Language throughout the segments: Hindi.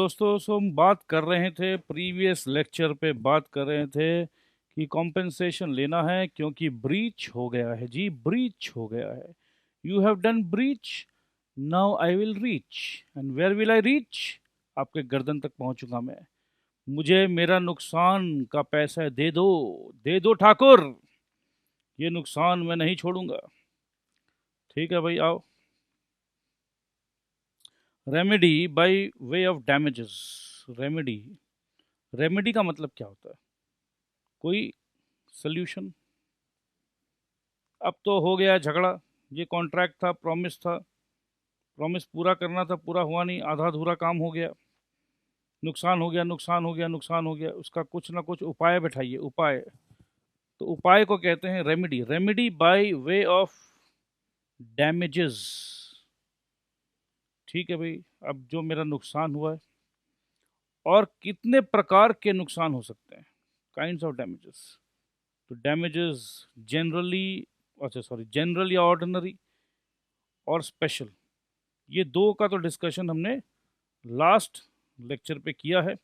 दोस्तों, सो हम बात कर रहे थे प्रीवियस लेक्चर पे बात कर रहे थे कि कॉम्पेंसेशन लेना है क्योंकि ब्रीच हो गया है जी, ब्रीच हो गया है। You have done breach, now I will reach. And where will I reach? आपके गर्दन तक पहुंचूंगा मैं। मुझे मेरा नुकसान का पैसा दे दो ठाकुर। ये नुकसान मैं नहीं छोड़ूंगा। ठीक है भाई, आओ। Remedy by way of damages. Remedy, remedy का मतलब क्या होता है? कोई सल्यूशन। अब तो हो गया झगड़ा। ये कॉन्ट्रैक्ट था, प्रॉमिस था, प्रॉमिस पूरा करना था, पूरा हुआ नहीं, आधा अधूरा काम हो गया, नुकसान हो गया, नुकसान हो गया, नुकसान हो गया। उसका कुछ ना कुछ उपाय बैठाइए, उपाय। तो उपाय को कहते हैं remedy. Remedy by way of damages. ठीक है भाई, अब जो मेरा नुकसान हुआ है, और कितने प्रकार के नुकसान हो सकते हैं, काइंड्स ऑफ डैमेजेस। तो डैमेजेस जनरली, अच्छा सॉरी, जनरल या ऑर्डिनरी और स्पेशल, ये दो का तो डिस्कशन हमने लास्ट लेक्चर पे किया है।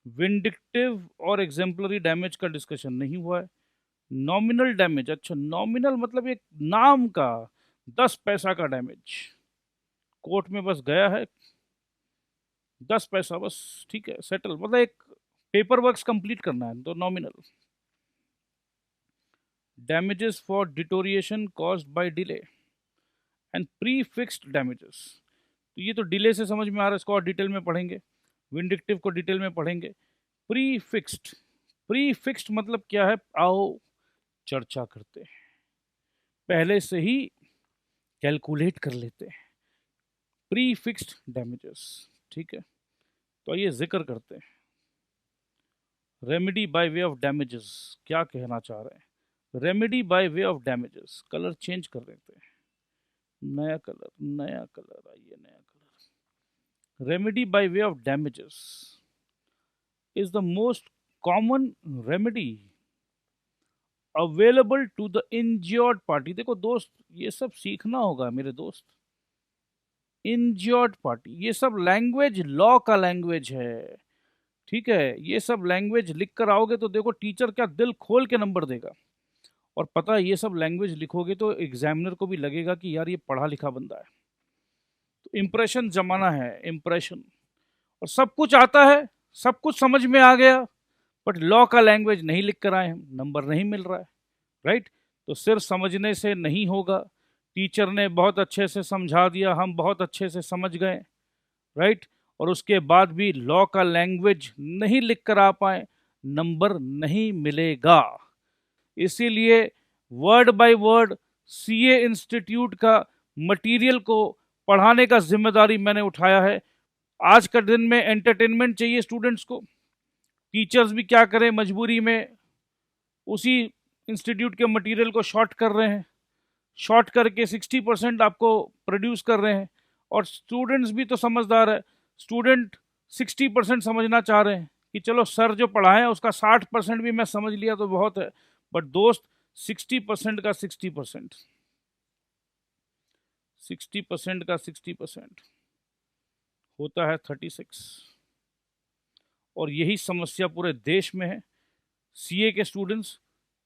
विंडिक्टिव और एग्जेम्पलरी डैमेज का डिस्कशन नहीं हुआ है। नॉमिनल डैमेज, अच्छा नॉमिनल मतलब एक नाम का 10 पैसा का डैमेज, कोर्ट में बस गया है, 10 पैसा बस, ठीक है, सेटल, मतलब एक पेपर वर्क कंप्लीट करना है, तो nominal. Damages for deterioration caused by delay and pre fixed damages. तो ये तो डिले से समझ में आ रहा है, इसको और डिटेल में पढ़ेंगे। विंडिक्टिव को डिटेल में पढ़ेंगे। प्री फिक्स्ड, प्री फिक्स्ड मतलब क्या है, आओ चर्चा करते हैं, पहले से ही कैलकुलेट कर लेते हैं। प्री फिक्स्ड डैमेजेस, ठीक है। तो आइए जिक्र करते हैं। Remedy by way of damages क्या कहना चाह रहे हैं? Remedy by way of damages, colour change कर देते हैं, नया कलर, नया कलर, आइए नया colour. Remedy by way of damages is the most common remedy available to the injured party. देखो दोस्त, ये सब सीखना होगा मेरे दोस्त। इंज्योर्ड पार्टी, ये सब लैंग्वेज लॉ का लैंग्वेज है, ठीक है। ये सब लैंग्वेज लिख कर आओगे तो देखो टीचर क्या दिल खोल के नंबर देगा। और पता है, ये सब लैंग्वेज लिखोगे तो एग्जामिनर को भी लगेगा कि यार ये पढ़ा लिखा बंदा है। तो इम्प्रेशन जमाना है, इम्प्रेशन। और सब कुछ आता है, सब कुछ समझ में आ गया, बट लॉ का लैंग्वेज नहीं लिख कर आए हम, नंबर नहीं मिल रहा है, राइट। तो सिर्फ समझने से नहीं होगा। टीचर ने बहुत अच्छे से समझा दिया, हम बहुत अच्छे से समझ गए, राइट, और उसके बाद भी लॉ का लैंग्वेज नहीं लिख कर आ पाए, नंबर नहीं मिलेगा। इसीलिए word by word CA institute का मटेरियल को पढ़ाने का जिम्मेदारी मैंने उठाया है। आज का दिन में एंटरटेनमेंट चाहिए स्टूडेंट्स को, टीचर्स भी क्या करें, मजबूरी में उसी इंस्टीट्यूट के मटेरियल को शॉर्ट कर रहे हैं, शॉर्ट करके 60% आपको प्रोड्यूस कर रहे हैं। और स्टूडेंट्स भी तो समझदार है, स्टूडेंट 60% समझना चाह रहे हैं कि चलो सर जो पढ़ाएं उसका 60% भी मैं समझ लिया तो बहुत है। बट दोस्त, 60% का 60%, 60% का 60% होता है 36। और यही समस्या पूरे देश में है। सीए के स्टूडेंट्स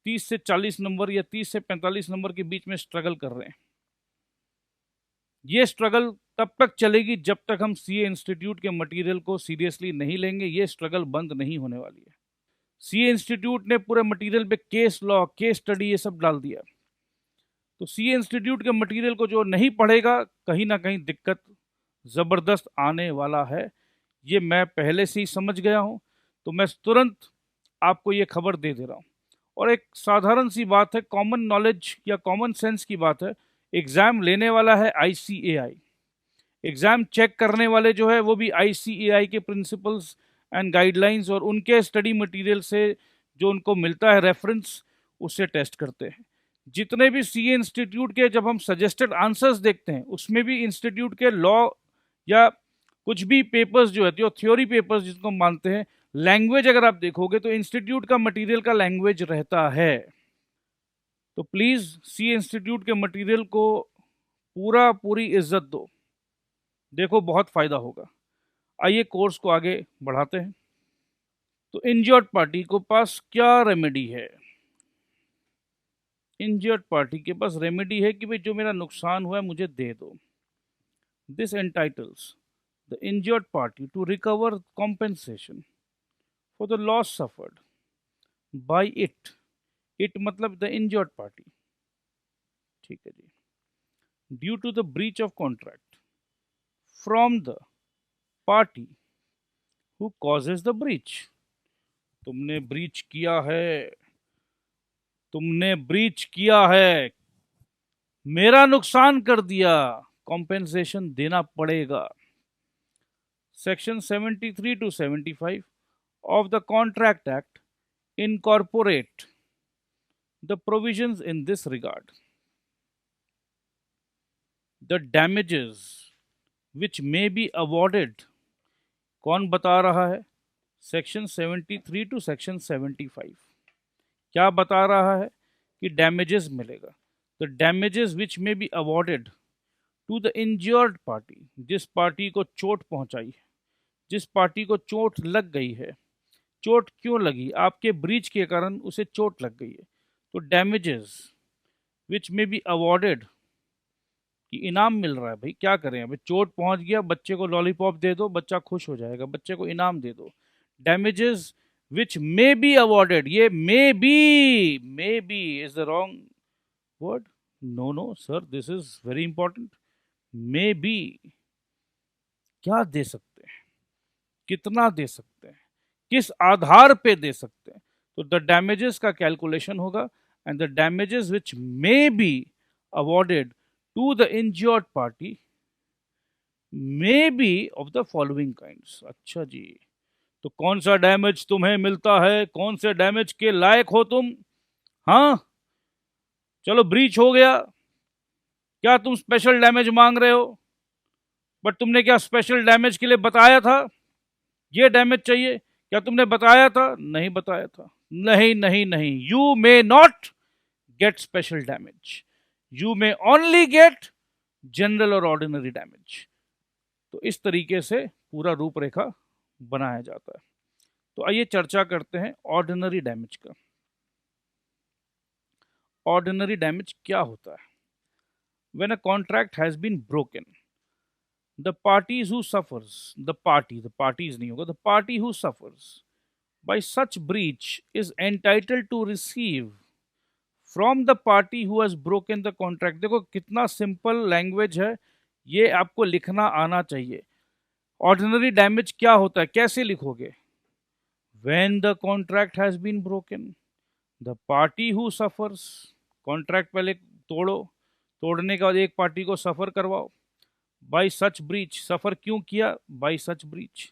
30 से 40 नंबर या 30 से 45 नंबर के बीच में स्ट्रगल कर रहे हैं। ये स्ट्रगल तब तक चलेगी जब तक हम सीए इंस्टीट्यूट के मटेरियल को सीरियसली नहीं लेंगे। ये स्ट्रगल बंद नहीं होने वाली है। सीए इंस्टीट्यूट ने पूरे मटेरियल पे केस लॉ, केस स्टडी, ये सब डाल दिया। तो सीए इंस्टीट्यूट के मटेरियल को जो नहीं पढ़ेगा, कहीं ना कहीं दिक्कत ज़बरदस्त आने वाला है। ये मैं पहले से ही समझ गया हूँ, तो मैं तुरंत आपको ये खबर दे दे रहा हूँ। और एक साधारण सी बात है, कॉमन नॉलेज या कॉमन सेंस की बात है। एग्ज़ाम लेने वाला है आईसीएआई, एग्ज़ाम चेक करने वाले जो है वो भी आईसीएआई के प्रिंसिपल्स एंड गाइडलाइंस और उनके स्टडी मटेरियल से जो उनको मिलता है रेफरेंस, उससे टेस्ट करते हैं। जितने भी सीए इंस्टीट्यूट के जब हम सजेस्टेड आंसर्स देखते हैं, उसमें भी इंस्टीट्यूट के लॉ या कुछ भी पेपर्स जो है, जो थ्योरी पेपर्स जिसको मानते हैं, लैंग्वेज अगर आप देखोगे तो इंस्टीट्यूट का मटेरियल का लैंग्वेज रहता है। तो प्लीज़ सी इंस्टीट्यूट के मटेरियल को पूरी इज्जत दो, देखो बहुत फ़ायदा होगा। आइए कोर्स को आगे बढ़ाते हैं। तो इंजर्ड पार्टी को पास क्या रेमेडी है? इंजर्ड पार्टी के पास रेमेडी है कि भाई जो मेरा नुकसान हुआ है मुझे दे दो। This entitles the injured party to recover compensation for the loss suffered by it. It मतलब द इंजर्ड पार्टी, ठीक है जी। Due to the breach of contract from the party who causes the breach. तुमने ब्रीच किया है, तुमने ब्रीच किया है, मेरा नुकसान कर दिया, कॉम्पेंसेशन देना पड़ेगा। Section 73 to 75 of the Contract Act incorporate the provisions in this regard. The damages which may be awarded, कौन बता रहा है? सेक्शन 73 टू सेक्शन 75 क्या बता रहा है कि डैमेजेस मिलेगा। तो damages which may be awarded to the injured party, जिस पार्टी को चोट पहुंचाई है, जिस पार्टी को चोट लग गई है। चोट क्यों लगी? आपके ब्रीच के कारण उसे चोट लग गई है। तो damages which may be awarded, कि इनाम मिल रहा है। भाई क्या करें, अभी चोट पहुंच गया, बच्चे को लॉलीपॉप दे दो, बच्चा खुश हो जाएगा, बच्चे को इनाम दे दो। Damages which may be awarded, ये may be is the wrong word. No sir, this is very important. May be क्या दे सकते हैं, कितना दे सकते हैं, किस आधार पे दे सकते हैं। तो द डैमेजेस का कैलकुलेशन होगा and the damages which may be awarded to the injured party may be of the following kinds. अच्छा जी, तो कौन सा डैमेज तुम्हें मिलता है, कौन से डैमेज के लायक हो तुम? हाँ, चलो ब्रीच हो गया, क्या तुम स्पेशल डैमेज मांग रहे हो? बट तुमने क्या स्पेशल डैमेज के लिए बताया था? ये डैमेज चाहिए, क्या तुमने बताया था? नहीं बताया था। नहीं, you may not gate special damage, you may only get general और ऑर्डिनरी डैमेज। तो इस तरीके से पूरा रूपरेखा बनाया जाता है। तो आइए चर्चा करते हैं ऑर्डिनरी डैमेज का। ऑर्डिनरी डैमेज क्या होता है? When a contract has been broken, the parties who suffers, the parties नहीं होगा, the party who suffers by such breach is entitled to receive from the party who has broken the contract। देखो कितना सिंपल लैंग्वेज है, ये आपको लिखना आना चाहिए। ऑर्डिनरी डैमेज क्या होता है, कैसे लिखोगे? When the contract has been broken, the party who suffers, contract पहले तोड़ो, तोड़ने के बाद एक पार्टी को सफर करवाओ। बाई सच ब्रीच, सफर क्यों किया? By such breach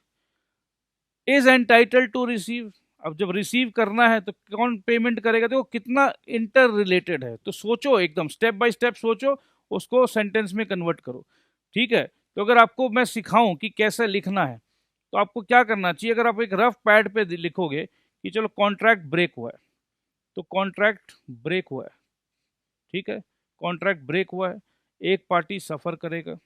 is entitled to receive. अब जब रिसीव करना है तो कौन पेमेंट करेगा? देखो कितना इंटर रिलेटेड है। तो सोचो, एकदम स्टेप बाय स्टेप सोचो, उसको सेंटेंस में कन्वर्ट करो। ठीक है, तो अगर आपको मैं सिखाऊं कि कैसे लिखना है तो आपको क्या करना चाहिए? अगर आप एक रफ पैड पे लिखोगे कि चलो कॉन्ट्रैक्ट ब्रेक हुआ है, तो कॉन्ट्रैक्ट ब्रेक हुआ है, ठीक है, कॉन्ट्रैक्ट ब्रेक हुआ है, एक पार्टी सफ़र करेगा।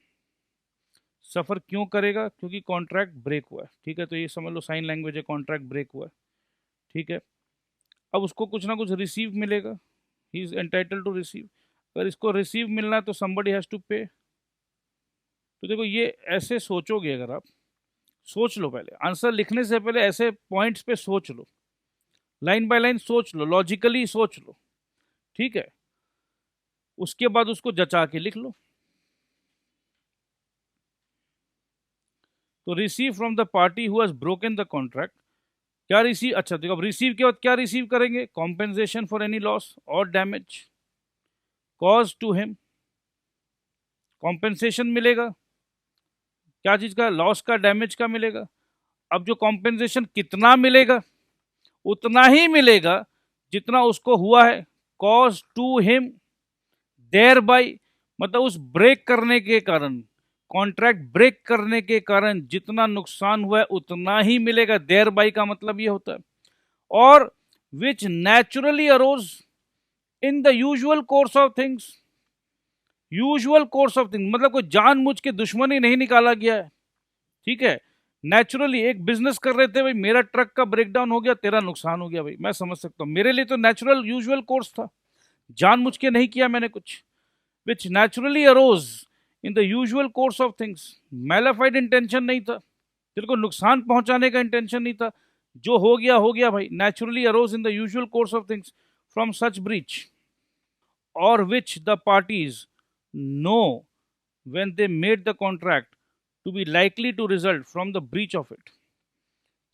सफ़र क्यों करेगा? क्योंकि कॉन्ट्रैक्ट ब्रेक हुआ है, ठीक है। तो ये समझ लो साइन लैंग्वेज है, कॉन्ट्रैक्ट ब्रेक हुआ है, ठीक है। अब उसको कुछ ना कुछ रिसीव मिलेगा, he is entitled to receive. अगर इसको रिसीव मिलना है तो समबडी हैज़ टू पे। तो देखो ये ऐसे सोचोगे, अगर आप सोच लो, पहले आंसर लिखने से पहले ऐसे पॉइंट्स पे सोच लो, लाइन बाय लाइन सोच लो, लॉजिकली सोच लो, ठीक है। उसके बाद उसको जचा के लिख लो। तो receive from the party who has broken the contract, क्या रिसीव? अच्छा देखो, अब रिसीव के बाद क्या रिसीव करेंगे? कॉम्पेंसेशन फॉर एनी लॉस और damage cause to him, compensation मिलेगा। क्या चीज़ का? लॉस का, डैमेज का मिलेगा। अब जो कॉम्पेंसेशन कितना मिलेगा? उतना ही मिलेगा जितना उसको हुआ है। Cause to him, there by मतलब उस ब्रेक करने के कारण, कॉन्ट्रैक्ट ब्रेक करने के कारण जितना नुकसान हुआ है उतना ही मिलेगा। देयर बाई का मतलब ये होता है। और which naturally arose in the usual course of things. Usual course of things मतलब कोई जानबूझ के दुश्मनी नहीं निकाला गया है, ठीक है। नेचुरली एक बिजनेस कर रहे थे भाई, मेरा ट्रक का ब्रेकडाउन हो गया, तेरा नुकसान हो गया भाई, मैं समझ सकता हूँ, मेरे लिए तो नेचुरल यूजुअल कोर्स था, जानबूझ के नहीं किया मैंने कुछ, which naturally arose in the usual course of things. Malafide intention नहीं था, तेरे को नुकसान पहुंचाने का इंटेंशन नहीं था, जो हो गया भाई, naturally arose in the usual course of things from such breach, और which the parties know when they made the contract to be likely to result from the breach of it।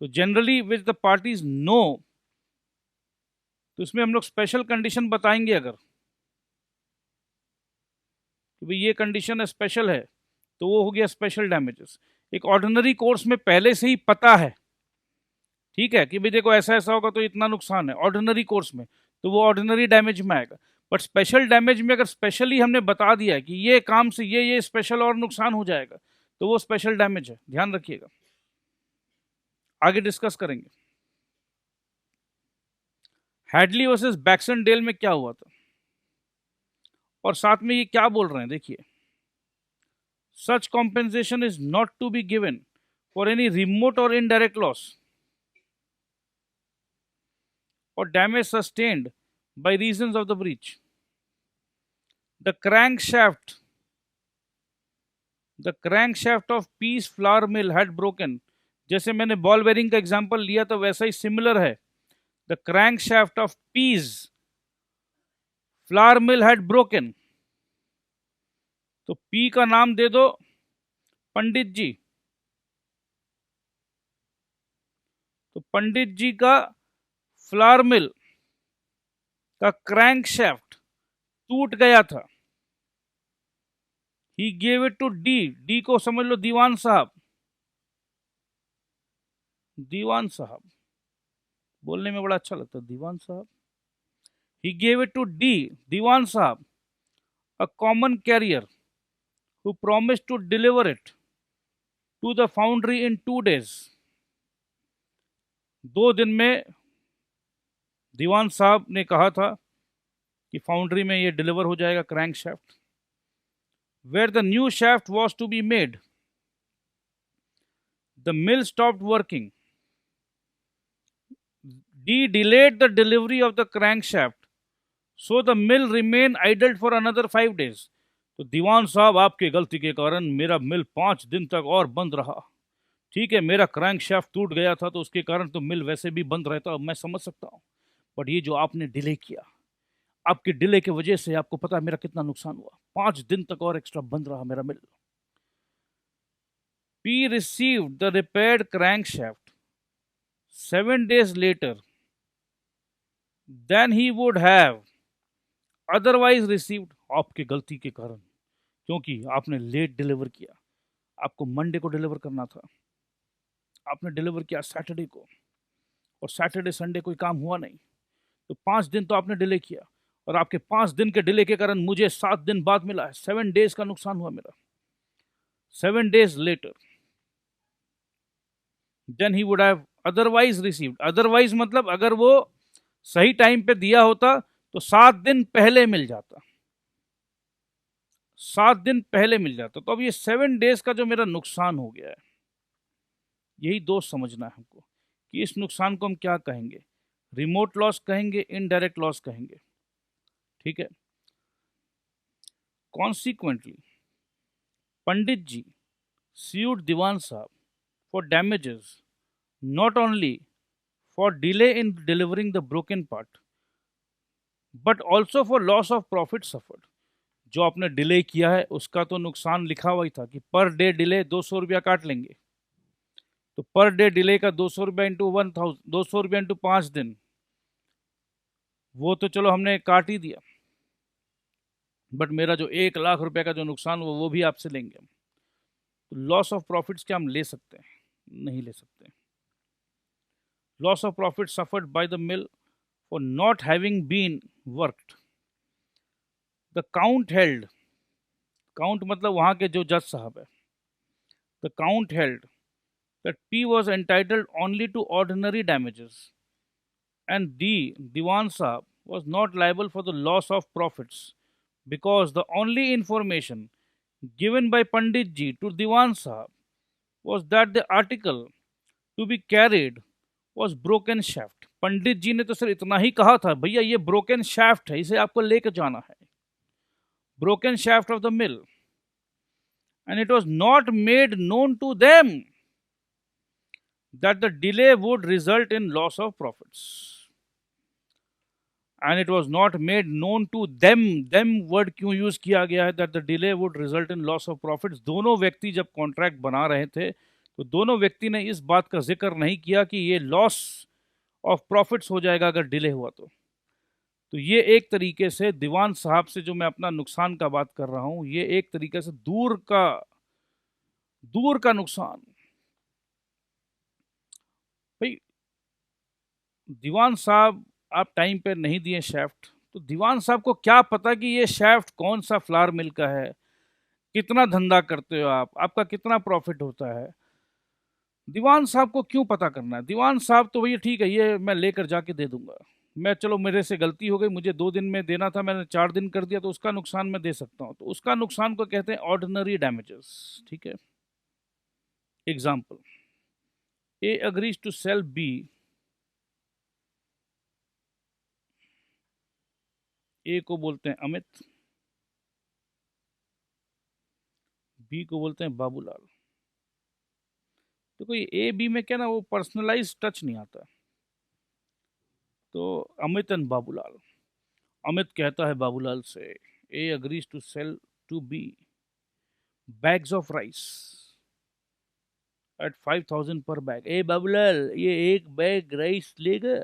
तो generally which the parties know, तो इसमें हम लोग स्पेशल कंडीशन बताएंगे, अगर कि भाई ये कंडीशन है स्पेशल है, तो वो हो गया स्पेशल डैमेजेस। एक ऑर्डिनरी कोर्स में पहले से ही पता है, ठीक है, कि भाई देखो ऐसा ऐसा होगा तो इतना नुकसान है, ऑर्डिनरी कोर्स में, तो वो ऑर्डिनरी डैमेज में आएगा। बट स्पेशल डैमेज में अगर स्पेशली हमने बता दिया कि ये काम से ये स्पेशल और नुकसान हो जाएगा, तो वो स्पेशल डैमेज है, ध्यान रखिएगा, आगे डिस्कस करेंगे। हैडली वर्सेस बैक्सनडेल में क्या हुआ था, और साथ में ये क्या बोल रहे हैं, देखिए, such compensation is not to be given for any remote और indirect loss or damage sustained by reasons of the breach। The crankshaft of Pease flour mill had broken। जैसे मैंने बॉल बेरिंग का एग्जांपल लिया तो वैसा ही सिमिलर है। The crankshaft of Pease flour mill had broken। तो पी का नाम दे दो पंडित जी, तो पंडित जी का फ्लावर मिल का क्रैंकशाफ्ट टूट गया था। He gave it to D, D को समझ लो दीवान साहब, दीवान साहब बोलने में बड़ा अच्छा लगता है, दीवान साहब। He gave it to D, Diwan साहब, a common carrier who promised to deliver it to the foundry in 2 days। 2 दिन में दीवान साहब ने कहा था कि फाउंड्री में ये डिलीवर हो जाएगा crankshaft. Where the new shaft was to be made, the mill stopped working. D delayed the delivery of the crankshaft, so the mill remain idled for another 5 days। तो दीवान साहब आपकी गलती के कारण मेरा मिल 5 दिन तक और बंद रहा। ठीक है, मेरा क्रैंक शाफ्ट टूट गया था तो उसके कारण तो मिल वैसे भी बंद रहता, मैं समझ सकता हूँ, बट ये जो आपने डिले किया, आपके डिले की वजह से आपको पता है मेरा कितना नुकसान हुआ, 5 दिन तक और एक्स्ट्रा बंद रहा मेरा मिल। P received the repaired crankshaft 7 days later than he would have otherwise received। आपकी गलती के कारण, क्योंकि आपने लेट डिलीवर किया, आपको मंडे को डिलीवर करना था, आपने डिलीवर किया सैटरडे को, और सैटरडे संडे कोई काम हुआ नहीं, तो 5 दिन तो आपने डिले किया, और आपके 5 दिन के डिले के कारण मुझे 7 दिन बाद मिला है, 7 days का नुकसान हुआ मेरा। 7 days later then he would have otherwise received। otherwise मतलब अगर वो सही टाइम पे दिया होता तो 7 दिन पहले मिल जाता, 7 दिन पहले मिल जाता। तो अब ये 7 days का जो मेरा नुकसान हो गया है, यही दोस्त समझना है हमको कि इस नुकसान को हम क्या कहेंगे, रिमोट लॉस कहेंगे, इनडायरेक्ट लॉस कहेंगे, ठीक है। कॉन्सिक्वेंटली पंडित जी sued दीवान साहब for damages not only for delay in delivering the broken part but also for loss of profit suffered। जो आपने डिले किया है उसका तो नुकसान लिखा हुआ ही था कि पर डे डिले 200 रुपया काट लेंगे, तो पर डे डिले का 200 रुपया इंटू 1000, 200 रुपया इंटू 5 दिन, वो तो चलो हमने काट ही दिया, बट मेरा जो 1 लाख रुपए का जो नुकसान हुआ वो भी आपसे लेंगे हम। तो लॉस ऑफ प्रॉफिट्स क्या हम ले सकते हैं? नहीं ले सकते। Loss of profit suffered by the mill for not having been worked. The court held, court मतलब वहां के जो जज साहब है, the court held that P was entitled only to ordinary damages and D, Diwan Sahab, was not liable for the loss of profits because the only information given by Pandit ji to Diwan Sahab was that the article to be carried was broken shaft. पंडित जी ने तो सिर्फ इतना ही कहा था, भैया ये ब्रोकन शाफ्ट है, इसे आपको लेकर जाना है, broken shaft of the mill, and it was not made known to them that the delay would result in loss of profits. And it was not made known to them word क्यों यूज किया गया है, that the delay would result in loss of profits. दोनों व्यक्ति जब कॉन्ट्रैक्ट बना रहे थे तो दोनों व्यक्ति ने इस बात का जिक्र नहीं किया कि ये लॉस ऑफ प्रॉफिट्स हो जाएगा अगर डिले हुआ तो ये एक तरीके से दीवान साहब से जो मैं अपना नुकसान का बात कर रहा हूं, ये एक तरीके से दूर का नुकसान। भाई दीवान साहब आप टाइम पे नहीं दिए शाफ्ट, तो दीवान साहब को क्या पता कि ये शाफ्ट कौन सा फ्लावर मिल का है, कितना धंधा करते हो आप, आपका कितना प्रॉफिट होता है। दीवान साहब को क्यों पता करना है? दीवान साहब तो भैया ठीक है, ये मैं लेकर जाके दे दूंगा, मैं चलो मेरे से गलती हो गई, मुझे 2 दिन में देना था, मैंने 4 दिन कर दिया, तो उसका नुकसान मैं दे सकता हूँ, तो उसका नुकसान को कहते हैं ऑर्डिनरी डैमेजेस। ठीक है, example, A agrees to sell B, A को बोलते हैं अमित, बी को बोलते हैं बाबूलाल। तो कोई ए बी में क्या ना, वो पर्सनलाइज टच नहीं आता। तो अमित एंड बाबूलाल, अमित कहता है बाबूलाल से, A agrees to sell to B bags of rice at 5,000 per bag. ए बाबूलाल, ये एक बैग राइस लेगा,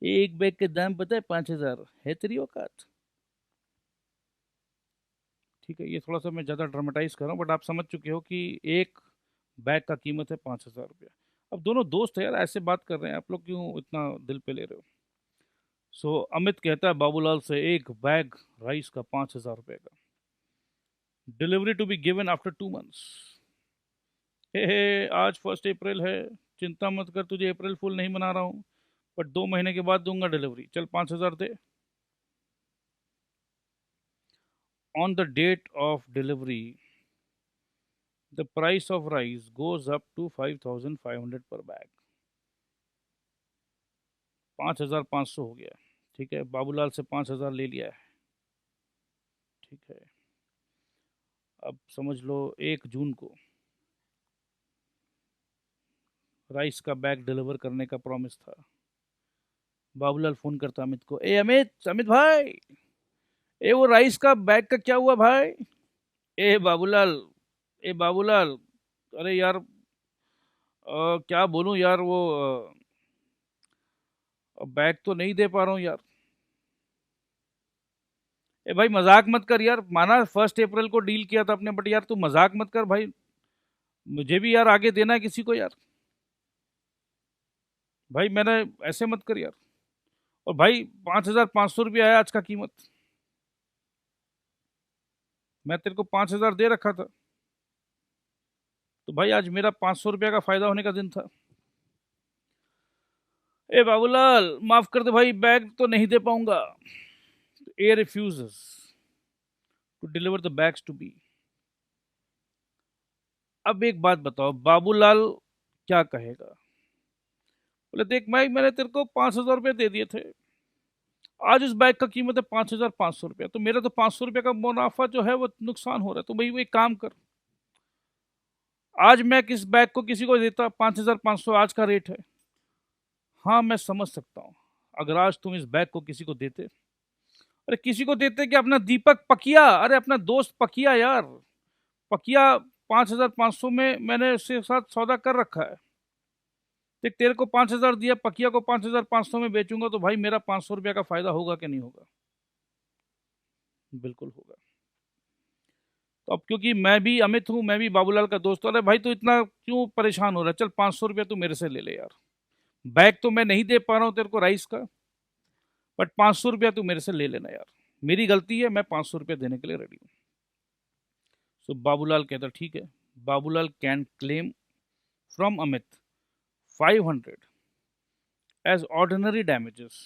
एक बैग के दाम पता है 5,000, है तेरी औकात? ठीक है, ये थोड़ा सा मैं ज़्यादा ड्रामेटाइज कर रहा हूँ, बट आप समझ चुके हो कि एक बैग का कीमत है 5,000 रुपया। अब दोनों दोस्त है यार, ऐसे बात कर रहे हैं, आप लोग क्यों इतना दिल पे ले रहे हो? सो अमित कहता है बाबूलाल से, एक बैग राइस का 5,000 रुपये का, delivery to be given after 2 months. हे आज 1 अप्रैल है, चिंता मत कर, तुझे अप्रैल फुल नहीं मना रहा हूँ, बट 2 महीने के बाद दूंगा डिलीवरी, चल 5,000 दे। On the date of delivery the price of rice goes up to 5,500 per bag। 5,500 हो गया। ठीक है, बाबूलाल से 5,000 ले लिया है। ठीक है, अब समझ लो 1 जून को राइस का बैग डिलीवर करने का प्रॉमिस था। बाबूलाल फोन करता अमित को, ए अमित, अमित भाई, ए वो राइस का बैग का क्या हुआ भाई? ए बाबूलाल, ए बाबूलाल, अरे यार क्या बोलूं यार, वो बैग तो नहीं दे पा रहा हूँ यार। ए भाई मजाक मत कर यार, माना 1 अप्रैल को डील किया था अपने, बट यार तू मजाक मत कर भाई, मुझे भी यार आगे देना है किसी को यार, भाई मैंने ऐसे मत कर यार। और भाई 5,500 रुपया है आज का कीमत, मैं तेरे को 5,000 दे रखा था, तो भाई आज मेरा 500 रुपया का फायदा होने का दिन था। ए बाबूलाल माफ कर दे भाई, बैग तो नहीं दे पाऊंगा। A refuses to deliver the bags to B. अब एक बात बताओ, बाबूलाल क्या कहेगा? बोले देख मैंने तेरे को 5,000 रुपये दे दिए थे, आज इस बैग का कीमत है 5,500 रुपया, तो मेरा तो 500 रुपये का मुनाफा जो है वो नुकसान हो रहा है, तो भाई वो एक काम कर, आज मैं किस बैग को किसी को देता, 5,500 आज का रेट है। हाँ मैं समझ सकता हूँ, अगर आज तुम इस बैग को किसी को देते, अरे किसी को देते कि अपना दीपक पकिया, अरे अपना दोस्त पकिया यार, पकिया 5,500 में मैंने उसके साथ सौदा कर रखा है, देख तेरे को 5,000 दिया, पकिया को 5,500 में बेचूंगा, तो भाई मेरा 500 रुपया का फायदा होगा कि नहीं होगा? बिल्कुल होगा। तो अब क्योंकि मैं भी अमित हूँ, मैं भी बाबूलाल का दोस्त हूँ, अरे भाई तू इतना क्यों परेशान हो रहा है, चल 500 रुपया तू मेरे से ले ले यार, बैग तो मैं नहीं दे पा रहा हूँ तेरे को राइस का, बट 500 रुपया तू मेरे से ले लेना यार, मेरी गलती है, मैं 500 रुपया देने के लिए रेडी हूँ। सो बाबूलाल कहता ठीक है, Babulal can claim from Amit 500 as ordinary damages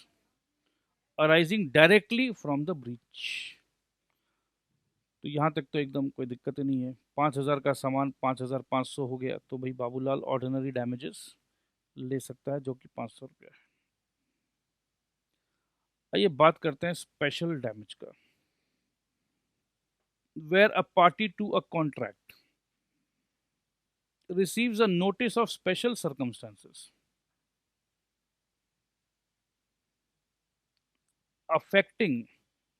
arising directly from the breach। तो यहाँ तक तो एकदम कोई दिक्कत ही नहीं है। 5,000 का सामान 5,500 हो गया तो भाई बाबूलाल ऑर्डिनरी डैमेजेस ले सकता है, जो कि 500 रुपया है। आइए बात करते हैं स्पेशल डैमेज का। Where a party to a contract receives a notice of special circumstances affecting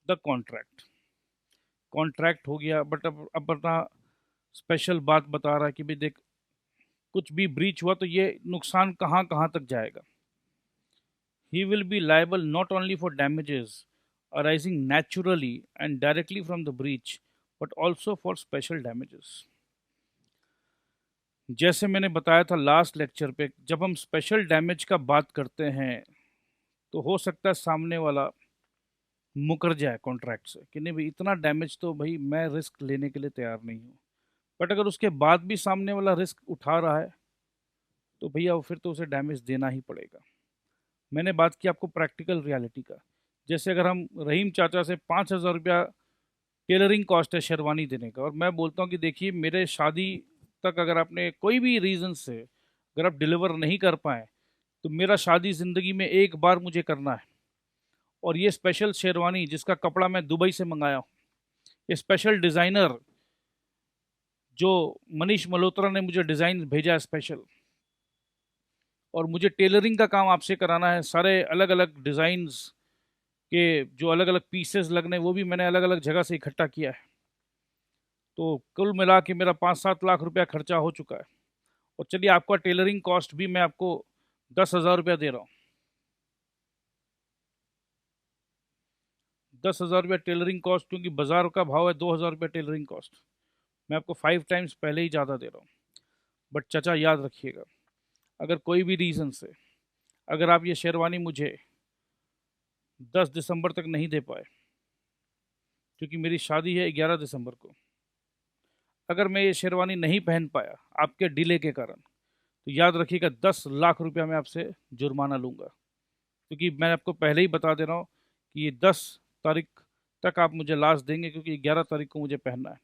the contract। Contract हो गया, बट अब अपना स्पेशल बात बता रहा है कि भाई देख, कुछ भी ब्रीच हुआ तो ये नुकसान कहाँ कहाँ तक जाएगा। He will be liable not only for damages arising naturally and directly from the breach, but also for special damages. जैसे मैंने बताया था लास्ट लेक्चर पे, जब हम स्पेशल डैमेज का बात करते हैं तो हो सकता है सामने वाला मुकर जाए कॉन्ट्रैक्ट से कि नहीं भाई, इतना डैमेज तो भाई मैं रिस्क लेने के लिए तैयार नहीं हूँ। बट अगर उसके बाद भी सामने वाला रिस्क उठा रहा है तो भैया फिर तो उसे डैमेज देना ही पड़ेगा। मैंने बात की आपको प्रैक्टिकल रियलिटी का। जैसे अगर हम रहीम चाचा से 5,000 रुपया टेलरिंग कॉस्ट है शेरवानी देने का, और मैं बोलता हूँ कि देखिए मेरे शादी तक अगर आपने कोई भी रीज़न से अगर आप डिलीवर नहीं कर पाए तो मेरा शादी ज़िंदगी में एक बार मुझे करना है, और ये स्पेशल शेरवानी जिसका कपड़ा मैं दुबई से मंगाया हूँ, ये स्पेशल डिज़ाइनर जो मनीष मल्होत्रा ने मुझे डिज़ाइन भेजा है स्पेशल, और मुझे टेलरिंग का काम आपसे कराना है, सारे अलग अलग डिज़ाइंस के जो अलग अलग पीसेस लगने वो भी मैंने अलग अलग जगह से इकट्ठा किया है। तो कुल मिला के मेरा 5-7 लाख रुपया खर्चा हो चुका है। और चलिए आपका टेलरिंग कॉस्ट भी मैं आपको 10,000 रुपया दे रहा हूँ। 10,000 रुपया टेलरिंग कॉस्ट, क्योंकि बाज़ार का भाव है 2,000 रुपया टेलरिंग कॉस्ट, मैं आपको 5 टाइम्स पहले ही ज़्यादा दे रहा हूँ। बट चाचा याद रखिएगा, अगर कोई भी रीज़न से अगर आप ये शेरवानी मुझे 10 दिसंबर तक नहीं दे पाए, क्योंकि मेरी शादी है 11 दिसंबर को, अगर मैं ये शेरवानी नहीं पहन पाया आपके डिले के कारण, तो याद रखिएगा 10 लाख रुपया मैं आपसे जुर्माना लूँगा। क्योंकि मैं आपको पहले ही बता दे रहा हूँ कि ये 10 तारीख तक आप मुझे लास्ट देंगे, क्योंकि 11 तारीख को मुझे पहनना है।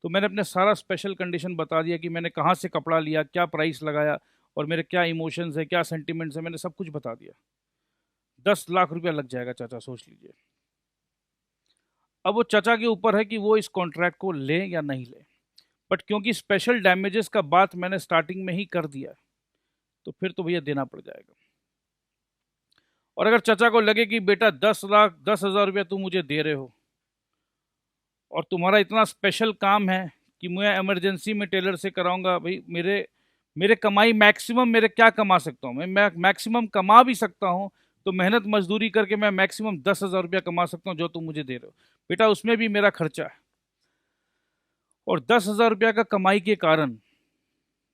तो मैंने अपने सारा स्पेशल कंडीशन बता दिया कि मैंने कहाँ से कपड़ा लिया, क्या प्राइस लगाया, और मेरे क्या इमोशंस है, क्या सेंटिमेंट्स है, मैंने सब कुछ बता दिया। 10 लाख रुपया लग जाएगा चाचा, सोच लीजिए। अब वो चाचा के ऊपर है कि वो इस कॉन्ट्रैक्ट को लें या नहीं लें, बट क्योंकि स्पेशल डैमेजेस का बात मैंने स्टार्टिंग में ही कर दिया, तो फिर तो भैया देना पड़ जाएगा। और अगर चाचा को लगे कि बेटा 10,10,000 रुपया तुम मुझे दे रहे हो और तुम्हारा इतना स्पेशल काम है कि मैं इमरजेंसी में टेलर से कराऊंगा, भाई मेरे मेरे कमाई मैक्सिमम मेरे क्या कमा सकता हूँ मैं मैक्सिमम कमा भी सकता हूँ, तो मेहनत मजदूरी करके मैं मैक्सिमम 10,000 रुपया कमा सकता हूँ जो तुम मुझे दे रहे हो। बेटा उसमें भी मेरा खर्चा है, और 10,000 रुपया का कमाई के कारण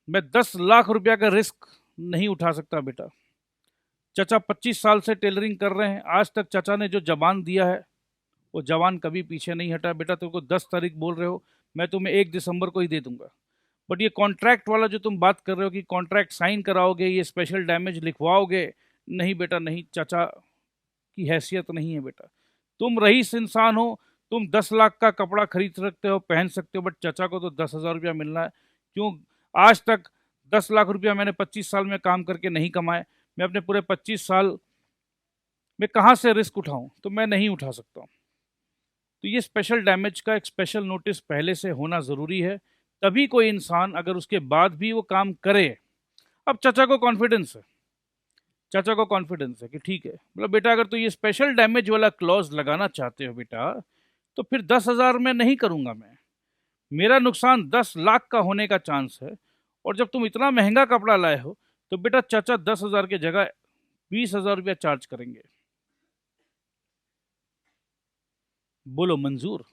मैं 10 लाख रुपया का रिस्क नहीं उठा सकता। बेटा चाचा 25 साल से टेलरिंग कर रहे हैं, आज तक चाचा ने जो जबान दिया है वो जवान कभी पीछे नहीं हटा। बेटा तेरे को 10 तारीख बोल रहे हो, मैं तुम्हें 1 दिसंबर को ही दे दूंगा। बट ये कॉन्ट्रैक्ट वाला जो तुम बात कर रहे हो कि कॉन्ट्रैक्ट साइन कराओगे, ये स्पेशल डैमेज लिखवाओगे, नहीं बेटा नहीं, चाचा की हैसियत नहीं है। बेटा तुम रईस इंसान हो, तुम 10 लाख का कपड़ा खरीद सकते हो, पहन सकते हो, बट चाचा को तो 10,000 रुपया मिलना है। क्यों? आज तक 10 लाख रुपया मैंने 25 साल में काम करके नहीं कमाए। मैं अपने पूरे 25 साल में कहाँ से रिस्क उठाऊं? तो मैं नहीं उठा सकता हूँ। तो ये स्पेशल डैमेज का एक स्पेशल नोटिस पहले से होना ज़रूरी है, तभी कोई इंसान अगर उसके बाद भी वो काम करे। अब चाचा को कॉन्फिडेंस है, चाचा को कॉन्फिडेंस है कि ठीक है, मतलब बेटा अगर तो ये स्पेशल डैमेज वाला क्लॉज लगाना चाहते हो बेटा, तो फिर 10,000 में नहीं करूँगा मैं, मेरा नुकसान 10 लाख का होने का चांस है। और जब तुम इतना महंगा कपड़ा लाए हो तो बेटा चाचा 10,000 की जगह 20,000 रुपया चार्ज करेंगे। बोलो मंजूर?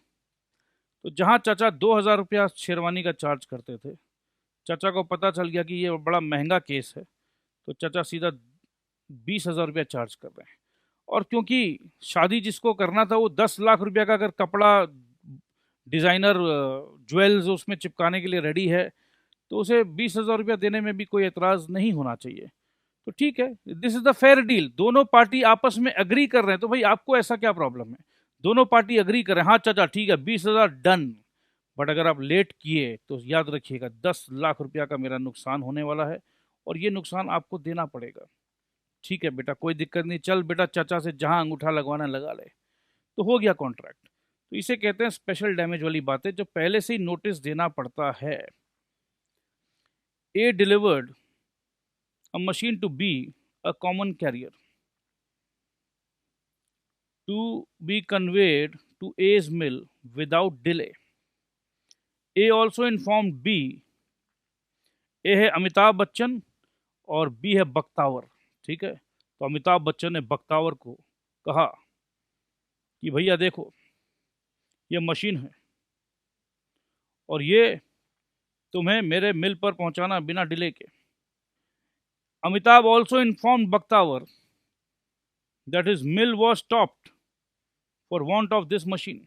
तो जहाँ चाचा 2,000 रुपया शेरवानी का चार्ज करते थे, चाचा को पता चल गया कि ये बड़ा महंगा केस है, तो चाचा सीधा 20,000 रुपया चार्ज कर रहे हैं। और क्योंकि शादी जिसको करना था वो 10 लाख रुपया का अगर कपड़ा डिज़ाइनर ज्वेल्स उसमें चिपकाने के लिए रेडी है, तो उसे 20,000 रुपया देने में भी कोई एतराज़ नहीं होना चाहिए। तो ठीक है, this is the fair deal, दोनों पार्टी आपस में एग्री कर रहे हैं, तो भाई आपको ऐसा क्या प्रॉब्लम है? दोनों पार्टी एग्री करें, हाँ चाचा ठीक है 20,000 डन, बट अगर आप लेट किए तो याद रखिएगा 10 लाख रुपया का मेरा नुकसान होने वाला है और ये नुकसान आपको देना पड़ेगा। ठीक है बेटा, कोई दिक्कत नहीं, चल बेटा चाचा से जहां अंगूठा लगवाना लगा ले। तो हो गया कॉन्ट्रैक्ट। तो इसे कहते हैं स्पेशल डैमेज वाली बातें, जो पहले से ही नोटिस देना पड़ता है। A delivered a machine to be a common carrier to be conveyed to A's mill without delay. A also informed B, ए है अमिताभ बच्चन और बी है बख्तावर। ठीक है, तो अमिताभ बच्चन ने बख्तावर को कहा कि भैया देखो ये मशीन है और ये तुम्हें मेरे मिल पर पहुंचाना बिना डिले के। Amitabh also informed Bakhtawar that his mill was stopped for want of this machine.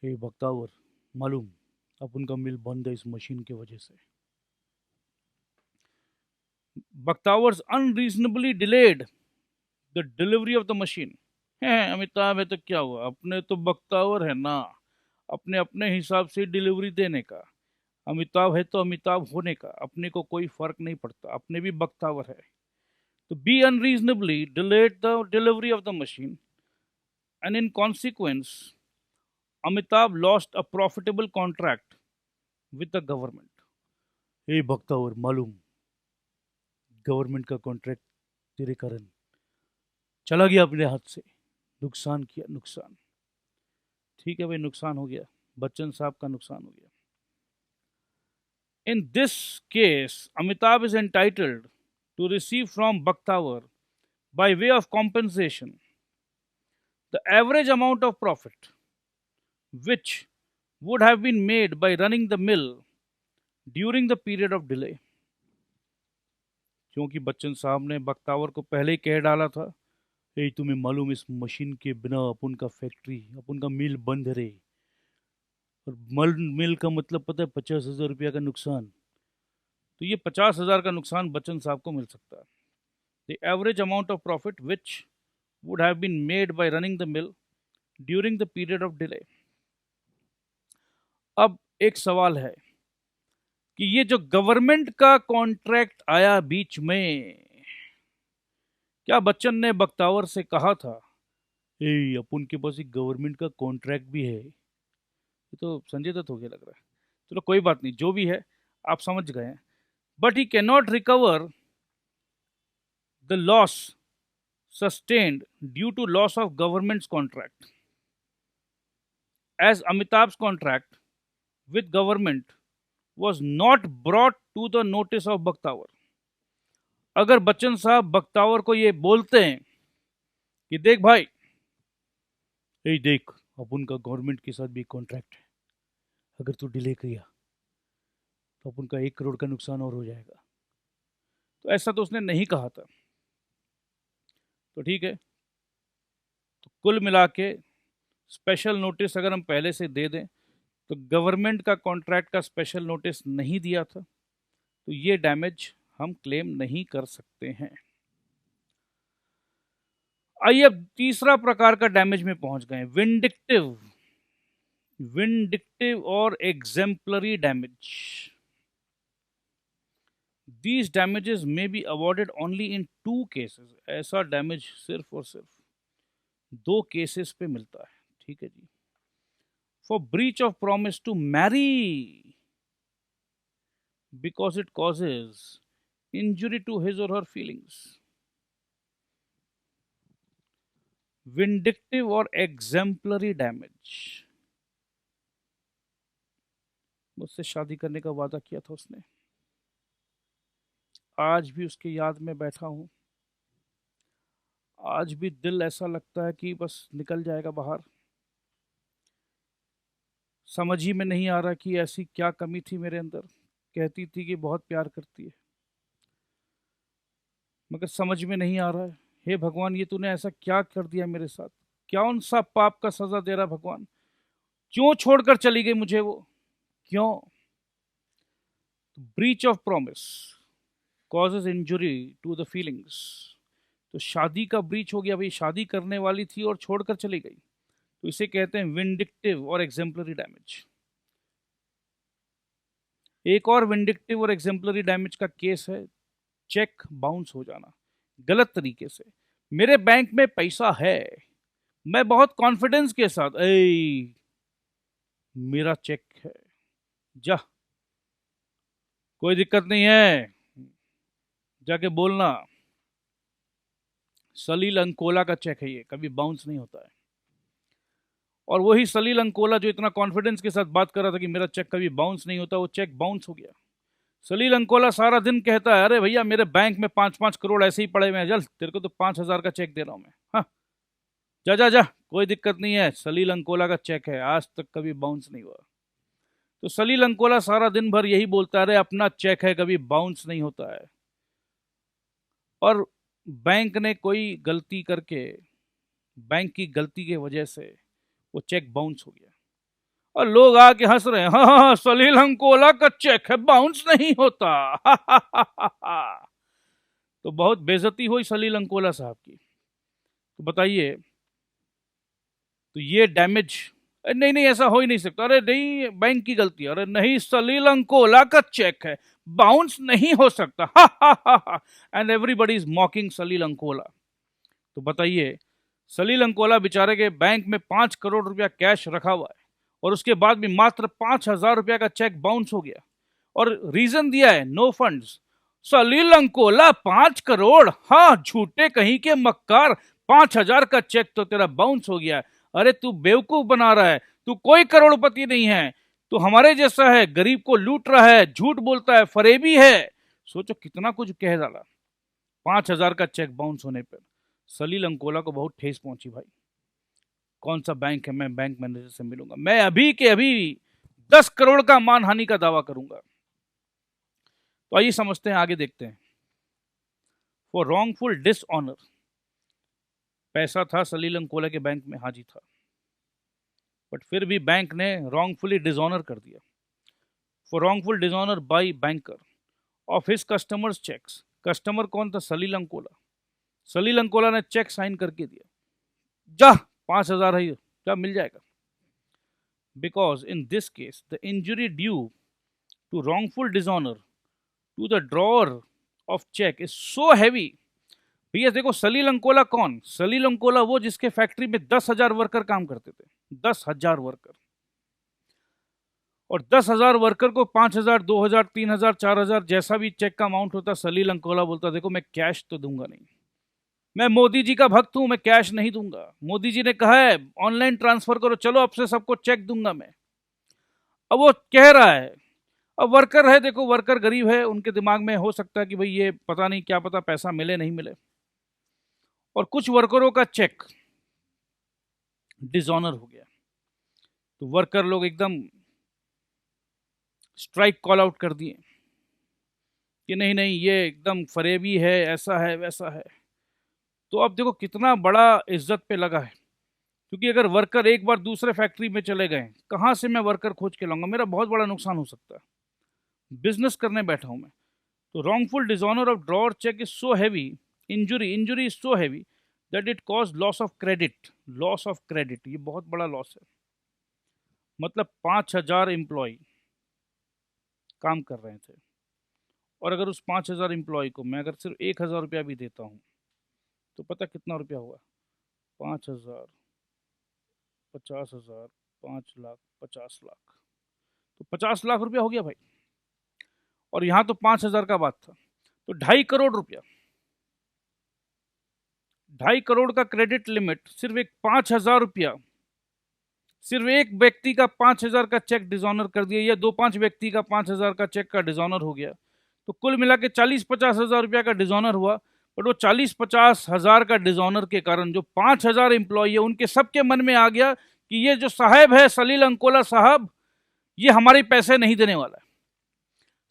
हे बख्तावर, मालूम अब उनका मिल बंद है इस मशीन की वजह से। Bakhtawar's unreasonably delayed the delivery of the machine. है अमिताभ है तो क्या हुआ, अपने तो बख्तावर है ना, अपने अपने हिसाब से डिलीवरी देने का। अमिताभ है तो अमिताभ होने का, अपने को कोई फर्क नहीं पड़ता, अपने भी बख्तावर है। तो B unreasonably delayed the delivery of the machine and in consequence Amitabh lost a profitable contract with the government. हे बख्तावर, मालूम गवर्नमेंट का कॉन्ट्रैक्ट तेरे कारण चला गया अपने हाथ से, नुकसान किया, नुकसान। ठीक है भाई, नुकसान हो गया, बच्चन साहब का नुकसान हो गया। In this case Amitabh is entitled to receive from Bakhtawar by way of compensation the average amount of profit which would have been made by running the mill during the period of delay। क्योंकि बच्चन साहब ने बख्तावर को पहले ही कह डाला था, ए तुम्हें मालूम इस मशीन के बिना अपन का फैक्ट्री, अपन का मिल बंद रहे, और मिल का मतलब पता है 50,000 रुपया का नुकसान। तो ये 50,000 का नुकसान बच्चन साहब को मिल सकता है। The average amount of profit which would have been made by running the mill during the period of delay। अब एक सवाल है कि ये जो गवर्नमेंट का कॉन्ट्रैक्ट आया बीच में, क्या बच्चन ने बख्तावर से कहा था ए अपन के पास एक गवर्नमेंट का कॉन्ट्रैक्ट भी है? ये तो संजय दत्त हो गया लग रहा है। चलो कोई बात नहीं, जो भी है आप समझ गए। But he can not recover the loss sustained due to loss of government's contract, as Amitabh's contract with government was not brought to the notice of Bakhtawar. अगर बच्चन साहब बख्तावर को ये बोलते हैं कि देख भाई, ये देख अपन का गवर्नमेंट के साथ भी कॉन्ट्रैक्ट है, अगर तू डिले किया तो अपन का 1 करोड़ का नुकसान और हो जाएगा। तो ऐसा तो उसने नहीं कहा था। तो ठीक है, तो कुल मिला के स्पेशल नोटिस अगर हम पहले से दे दें, तो गवर्नमेंट का कॉन्ट्रैक्ट का स्पेशल नोटिस नहीं दिया था, तो ये डैमेज हम क्लेम नहीं कर सकते हैं। आइए अब तीसरा प्रकार का डैमेज में पहुंच गए, विंडिक्टिव। विंडिक्टिव और exemplary damage. These damages may be awarded only in 2 cases। ऐसा डैमेज सिर्फ और सिर्फ 2 केसेस पे मिलता है। ठीक है जी। For breach of promise to marry because it causes injury to his or her feelings। Vindictive और exemplary damage। मुझसे शादी करने का वादा किया था उसने, आज भी उसके याद में बैठा हूं, आज भी दिल ऐसा लगता है कि बस निकल जाएगा बाहर। समझ ही में नहीं आ रहा कि ऐसी क्या कमी थी मेरे अंदर। कहती थी कि बहुत प्यार करती है, मगर समझ में नहीं आ रहा है। हे भगवान, ये तूने ऐसा क्या कर दिया मेरे साथ? कौन सा पाप का सजा दे रहा भगवान? क्यों छोड़कर चली गई मुझे वो, क्यों? Breach of promise causes injury to the feelings. तो शादी का ब्रीच हो गया भाई, शादी करने वाली थी और छोड़कर चली गई, तो इसे कहते हैं विंडिक्टिव और एग्जेम्पलरी डैमेज। एक और विंडिक्टिव और एग्जेम्पलरी डैमेज का केस है चेक बाउंस हो जाना गलत तरीके से। मेरे बैंक में पैसा है, मैं बहुत कॉन्फिडेंस के साथ मेरा चेक है, जा कोई दिक्कत नहीं है, जाके बोलना सलील अंकोला का चेक है, ये कभी बाउंस नहीं होता है। और वही सलील अंकोला जो इतना कॉन्फिडेंस के साथ बात कर रहा था कि मेरा चेक कभी बाउंस नहीं होता, वो चेक बाउंस हो गया। सलील अंकोला सारा दिन कहता है अरे भैया मेरे बैंक में 5-5 करोड़ ऐसे ही पड़े हुए हैं, जल तेरे को तो 5,000 का चेक दे रहा हूं मैं, हाँ जा जा जा कोई दिक्कत नहीं है, सलील अंकोला का चेक है, आज तक कभी बाउंस नहीं हुआ। तो सलील अंकोला सारा दिन भर यही बोलता है अरे अपना चेक है, कभी बाउंस नहीं होता है। और बैंक ने कोई गलती करके, बैंक की गलती की वजह से वो चेक बाउंस हो गया और लोग आके हंस रहे हैं, हाँ हाँ सलील अंकोला का चेक है बाउंस नहीं होता। तो बहुत बेइज्जती हुई सलील अंकोला साहब की। तो बताइए, तो ये डैमेज, नहीं नहीं ऐसा हो ही नहीं सकता, अरे नहीं बैंक की गलती, अरे नहीं सलील अंकोला का चेक है बाउंस नहीं हो सकता। एंड एवरीबडी इज मॉकिंग सलील अंकोला। तो बताइए, सलील अंकोला बेचारे के बैंक में 5 करोड़ रुपया कैश रखा हुआ है और उसके बाद भी मात्र 5,000 रुपया का चेक बाउंस हो गया और रीजन दिया है नो फंड्स। सलील अंकोला 5 करोड़, हाँ झूठे कहीं के मक्कार, 5,000 का चेक तो तेरा बाउंस हो गया। अरे तू बेवकूफ बना रहा है, तू कोई करोड़पति नहीं है, तू हमारे जैसा है, गरीब को लूट रहा है, झूठ बोलता है, फरेबी है। सोचो कितना कुछ कह डाला 5,000 का चेक बाउंस होने पर। सलील अंकोला को बहुत ठेस पहुंची भाई, कौन सा बैंक है, मैं बैंक मैनेजर से मिलूंगा, मैं अभी के अभी 10 करोड़ का मानहानि का दावा करूंगा। तो आइए समझते हैं, आगे देखते हैं। फॉर रॉन्गफुल डिसऑनर, पैसा था सलील अंकोला के बैंक में, हाजी था, बट फिर भी बैंक ने रॉन्गफुली डिसऑनर कर दिया। For wrongful dishonour by banker of his customers cheques, customer कौन था, सलील अंकोला। सलील अंकोला ने चेक साइन करके दिया, जा 5,000 है, जा मिल जाएगा। Because in this case the injury due to wrongful dishonour to the drawer of cheque is so heavy. भैया देखो सलील अंकोला कौन, सलील अंकोला वो जिसके फैक्ट्री में 10,000 वर्कर काम करते थे, 10,000 वर्कर, और 10,000 वर्कर को 5,000, 2,000, 3,000, 4,000 जैसा भी चेक का अमाउंट होता, सलील अंकोला बोलता देखो मैं कैश तो दूंगा नहीं, मैं मोदी जी का भक्त हूं, मैं कैश नहीं दूंगा, मोदी जी ने कहा है ऑनलाइन ट्रांसफर करो, चलो अब से सबको चेक दूंगा मैं। अब वो कह रहा है, अब वर्कर है, देखो वर्कर गरीब है, उनके दिमाग में हो सकता है कि भाई ये पता नहीं, क्या पता पैसा मिले नहीं मिले, और कुछ वर्करों का चेक डिसऑनर हो गया, तो वर्कर लोग एकदम स्ट्राइक कॉल आउट कर दिए कि नहीं नहीं ये एकदम फरेबी है, ऐसा है वैसा है। तो अब देखो कितना बड़ा इज्जत पे लगा है, क्योंकि अगर वर्कर एक बार दूसरे फैक्ट्री में चले गए, कहाँ से मैं वर्कर खोज के लाऊंगा, मेरा बहुत बड़ा नुकसान हो सकता है, बिजनेस करने बैठा हूं मैं। तो wrongful dishonour of drawer cheque is so heavy, injury is so heavy that it cause loss of credit. Loss of credit ये बहुत बड़ा लॉस है, मतलब 5,000 एम्प्लॉय काम कर रहे थे, और अगर उस 5,000 एम्प्लॉय को मैं अगर सिर्फ 1,000 रुपया भी देता हूँ तो पता कितना रुपया हुआ, 5,000, 50,000, 5,00,000, 50,00,000, तो 50,00,000 रुपया हो गया भाई। और यहाँ तो 5,000 का बात था, तो 2.5 करोड़ रुपया, 2.5 करोड़ का क्रेडिट लिमिट, सिर्फ एक 5,000 रुपया, सिर्फ एक व्यक्ति का 5,000 का चेक डिसऑनर कर दिया, या 2-5 व्यक्ति का 5,000 का चेक का डिसऑनर हो गया, तो कुल मिला के 40-50 हजार रुपया का डिसऑनर हुआ। बट वो 40-50 हजार का डिसऑनर के कारण जो 5,000 एम्प्लॉय है उनके सबके मन में आ गया कि ये जो साहब है सलील अंकोला साहब, ये हमारे पैसे नहीं देने वाला है।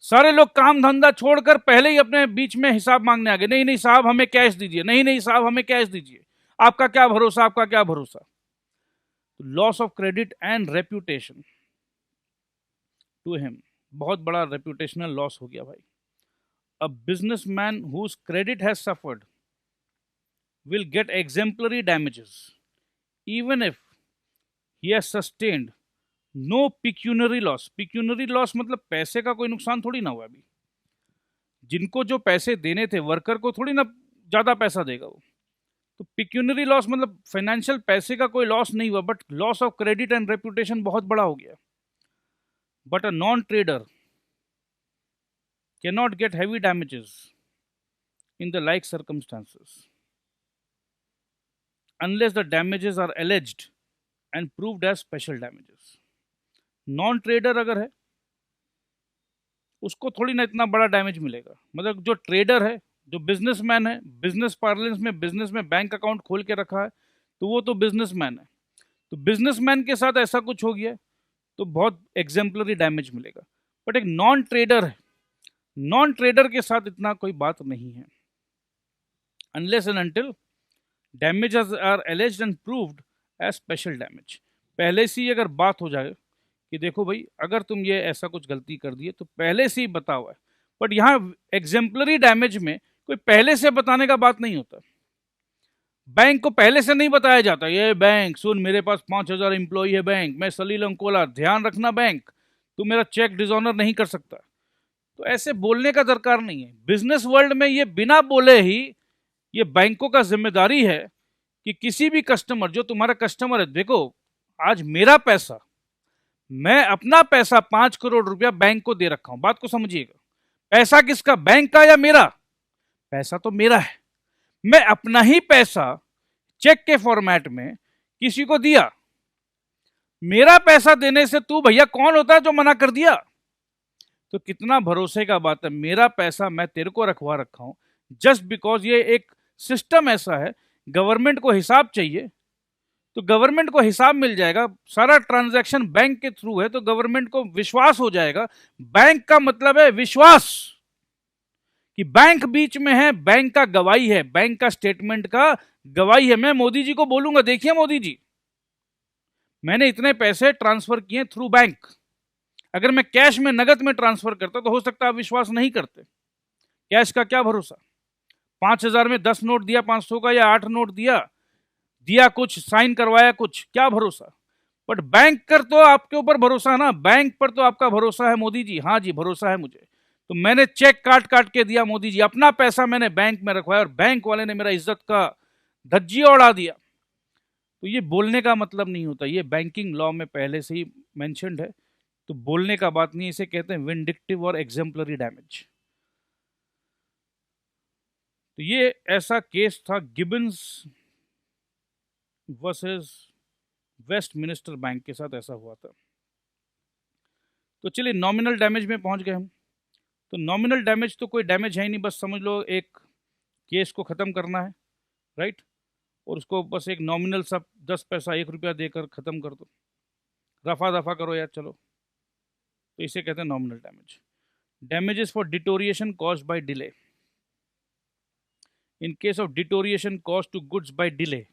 सारे लोग काम धंधा छोड़कर पहले ही अपने बीच में हिसाब मांगने आ गए, नहीं नहीं साहब हमें कैश दीजिए, नहीं नहीं साहब हमें कैश दीजिए, आपका क्या भरोसा, आपका क्या भरोसा। Loss of credit and reputation to him, बहुत बड़ा रेप्यूटेशनल लॉस हो गया भाई। A businessman whose credit has suffered will get exemplary damages even if he has sustained no pecuniary loss. Pecuniary loss मतलब पैसे का कोई नुकसान थोड़ी ना हुआ। अभी जिनको जो पैसे देने थे वर्कर को थोड़ी ना ज्यादा पैसा देगा वो। तो पिक्यूनरी लॉस मतलब फाइनेंशियल पैसे का कोई लॉस नहीं हुआ, but loss of credit and reputation बहुत बड़ा हो गया। But a non trader cannot get heavy damages in the like circumstances unless the damages are alleged and proved as special damages. Non trader अगर है उसको थोड़ी ना इतना बड़ा डैमेज मिलेगा। मतलब जो ट्रेडर है, जो बिजनेसमैन है, बिजनेस पार्लेंस में बिजनेस में बैंक अकाउंट खोल के रखा है, तो वो तो बिजनेसमैन है। तो बिजनेसमैन के साथ ऐसा कुछ हो गया तो बहुत एग्जेम्पलरी डैमेज मिलेगा। बट एक नॉन ट्रेडर है, नॉन ट्रेडर के साथ इतना कोई बात नहीं है। Unless and until damages are alleged and proved as special damage। पहले से ही अगर बात हो जाए कि देखो भाई अगर तुम ये ऐसा कुछ गलती कर दिए तो पहले से ही बता हुआ है। बट यहाँ एग्जेम्पलरी डैमेज में कोई पहले से बताने का बात नहीं होता। बैंक को पहले से नहीं बताया जाता ये बैंक सुन मेरे पास 5,000 एम्प्लॉई है, बैंक मैं सलील अंकोला, ध्यान रखना बैंक तू मेरा चेक डिसऑनर नहीं कर सकता। तो ऐसे बोलने का दरकार नहीं है। बिजनेस वर्ल्ड में ये बिना बोले ही ये बैंकों का जिम्मेदारी है कि किसी भी कस्टमर, जो तुम्हारा कस्टमर है, देखो आज मेरा पैसा, मैं अपना पैसा 5 करोड़ रुपया बैंक को दे रखा हूं। बात को समझिएगा, पैसा किसका, बैंक का या मेरा? पैसा तो मेरा है। मैं अपना ही पैसा चेक के फॉर्मेट में किसी को दिया। मेरा पैसा देने से तू भैया कौन होता है जो मना कर दिया? तो कितना भरोसे का बात है, मेरा पैसा मैं तेरे को रखवा रखा हूं जस्ट बिकॉज ये एक सिस्टम ऐसा है। गवर्नमेंट को हिसाब चाहिए तो गवर्नमेंट को हिसाब मिल जाएगा। सारा ट्रांजैक्शन बैंक के थ्रू है तो गवर्नमेंट को विश्वास हो जाएगा। बैंक का मतलब है विश्वास, कि बैंक बीच में है, बैंक का गवाही है, बैंक का स्टेटमेंट का गवाही है। मैं मोदी जी को बोलूंगा देखिए मोदी जी मैंने इतने पैसे ट्रांसफर किए थ्रू बैंक। अगर मैं कैश में नगद में ट्रांसफर करता तो हो सकता है आप विश्वास नहीं करते। कैश का क्या भरोसा, 5,000 में 10 नोट दिया 500 का, या 8 नोट दिया कुछ, साइन करवाया कुछ, क्या भरोसा। बट बैंक कर तो आपके ऊपर भरोसा है ना, बैंक पर तो आपका भरोसा है मोदी जी। हाँ जी भरोसा है मुझे, तो मैंने चेक काट काट के दिया मोदी जी, अपना पैसा मैंने बैंक में रखवाया और बैंक वाले ने मेरा इज्जत का धज्जियां उड़ा दिया। तो ये बोलने का मतलब नहीं होता, ये बैंकिंग लॉ में पहले से ही मेंशन्ड है। तो बोलने का बात नहीं, इसे कहते हैं विंडिक्टिव और एग्जेम्पलरी डैमेज। तो ये ऐसा केस था गिबन्स वर्सेस वेस्टमिनिस्टर बैंक के साथ ऐसा हुआ था। तो चलिए नॉमिनल डैमेज में पहुंच गए हम। तो नॉमिनल डैमेज तो कोई डैमेज है ही नहीं, बस समझ लो एक केस को ख़त्म करना है, राइट, और उसको बस एक नॉमिनल सा 10 पैसा 1 रुपया देकर ख़त्म कर दो, रफा दफा करो यार चलो। तो इसे कहते हैं nominal damage. Damages for deterioration caused by delay. In case of deterioration caused to goods by delay,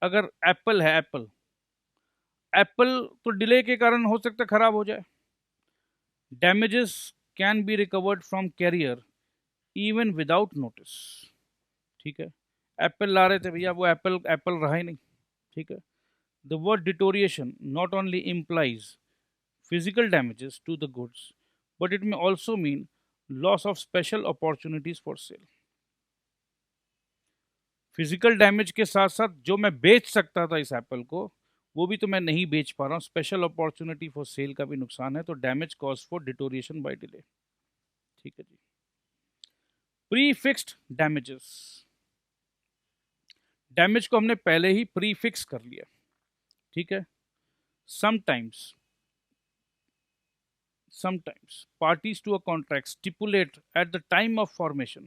अगर एप्पल है, एप्पल तो डिले के कारण हो सकता है खराब हो जाए। Damages can be recovered from carrier even without notice. ठीक है, एप्पल ला रहे थे भैया, वो एप्पल रहा ही नहीं। ठीक है, the word deterioration not only implies physical damages to the goods but it may also mean loss of special opportunities for sale. Physical damage के साथ साथ जो मैं बेच सकता था इस एप्पल को, वो भी तो मैं नहीं बेच पा रहा हूँ। स्पेशल अपॉर्चुनिटी फॉर सेल का भी नुकसान है। तो damage cause for deterioration by delay. ठीक है जी। प्री फिक्स्ड डैमेजेस, डैमेज को हमने पहले ही प्री फिक्स कर लिया। ठीक है, sometimes parties to a contract stipulate at the time of formation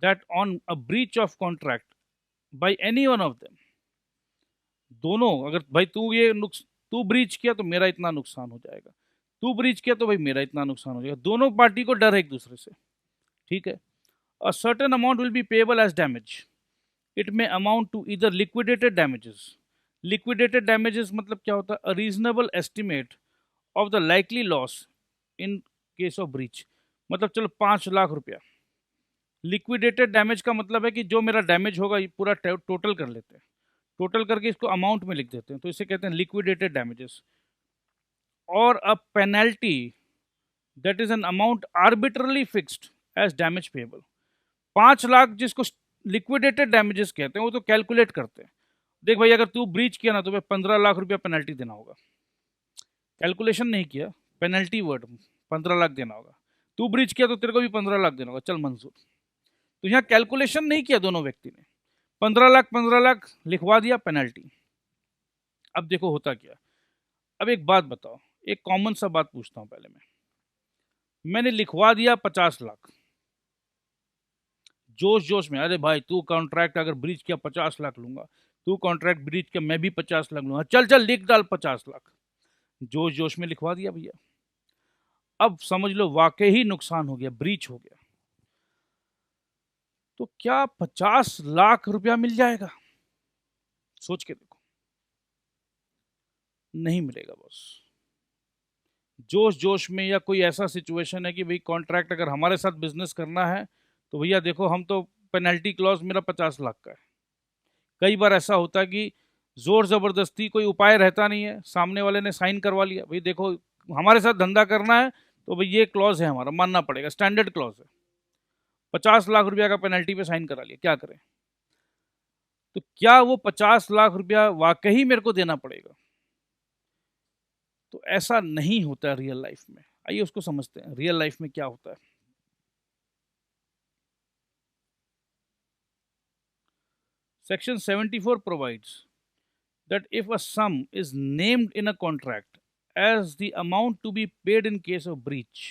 that on a breach of contract by any one of them, दोनों, अगर भाई तू ब्रीच किया तो मेरा इतना नुकसान हो जाएगा, तू ब्रीच किया तो भाई मेरा इतना नुकसान हो जाएगा, दोनों पार्टी को डर है एक दूसरे से। ठीक है, a certain amount will be payable as damage. It may amount to either liquidated damages. Liquidated damages मतलब क्या होता है? A reasonable estimate of the likely loss in case of breach। मतलब चलो 5 लाख रुपया। लिक्विडेटेड डैमेज का मतलब है कि जो मेरा डैमेज होगा ये पूरा टोटल कर लेते हैं। टोटल करके इसको अमाउंट में लिख देते हैं, तो इसे कहते हैं लिक्विडेटेड डैमेजेस। और a penalty that is an amount arbitrarily fixed as damage payable. 5 lakh जिसको लिक्विडेटेड डैमेजेस कहते हैं वो तो कैलकुलेट करते हैं। देख भाई, अगर तू ब्रीच किया ना तो 15 लाख रुपया पेनल्टी देना होगा। कैलकुलेशन नहीं किया, पेनल्टी वर्ड 15 लाख देना होगा। तू ब्रीच किया तो तेरे को भी 15 लाख देना होगा, चल मंजूर। तो यहाँ कैलकुलेशन नहीं किया दोनों व्यक्ति ने, 15 लाख 15 लाख लिखवा दिया पेनल्टी। अब देखो होता क्या। अब एक बात बताओ, एक कॉमन सा बात पूछता हूँ पहले मैंने लिखवा दिया 50 लाख जोश जोश में, अरे भाई तू कॉन्ट्रैक्ट अगर ब्रीच किया 50 लाख लूंगा, तू कॉन्ट्रैक्ट ब्रीच किया मैं भी 50 लाख लूंगा, चल चल लिख डाल 50 लाख। जोश जोश में लिखवा दिया भैया। अब समझ लो वाकई ही नुकसान हो गया, ब्रीच हो गया, तो क्या 50 लाख रुपया मिल जाएगा? सोच के देखो, नहीं मिलेगा बॉस। जोश जोश में या कोई ऐसा सिचुएशन है कि भाई कॉन्ट्रैक्ट अगर हमारे साथ बिजनेस करना है तो भैया देखो हम तो पेनल्टी क्लॉज मेरा 50 लाख का है। कई बार ऐसा होता है कि जोर जबरदस्ती कोई उपाय रहता नहीं है, सामने वाले ने साइन करवा लिया, भाई देखो हमारे साथ धंधा करना है तो भाई ये क्लॉज है हमारा, मानना पड़ेगा, स्टैंडर्ड क्लॉज है। 50 लाख रुपया का पेनल्टी पे साइन करा लिया, क्या करें? तो क्या वो 50 लाख रुपया वाकई मेरे को देना पड़ेगा? तो ऐसा नहीं होता है रियल लाइफ में। आइए उसको समझते हैं, रियल लाइफ में क्या होता है। Section 74 provides that if a sum is named in a contract as the amount to be paid in case of breach,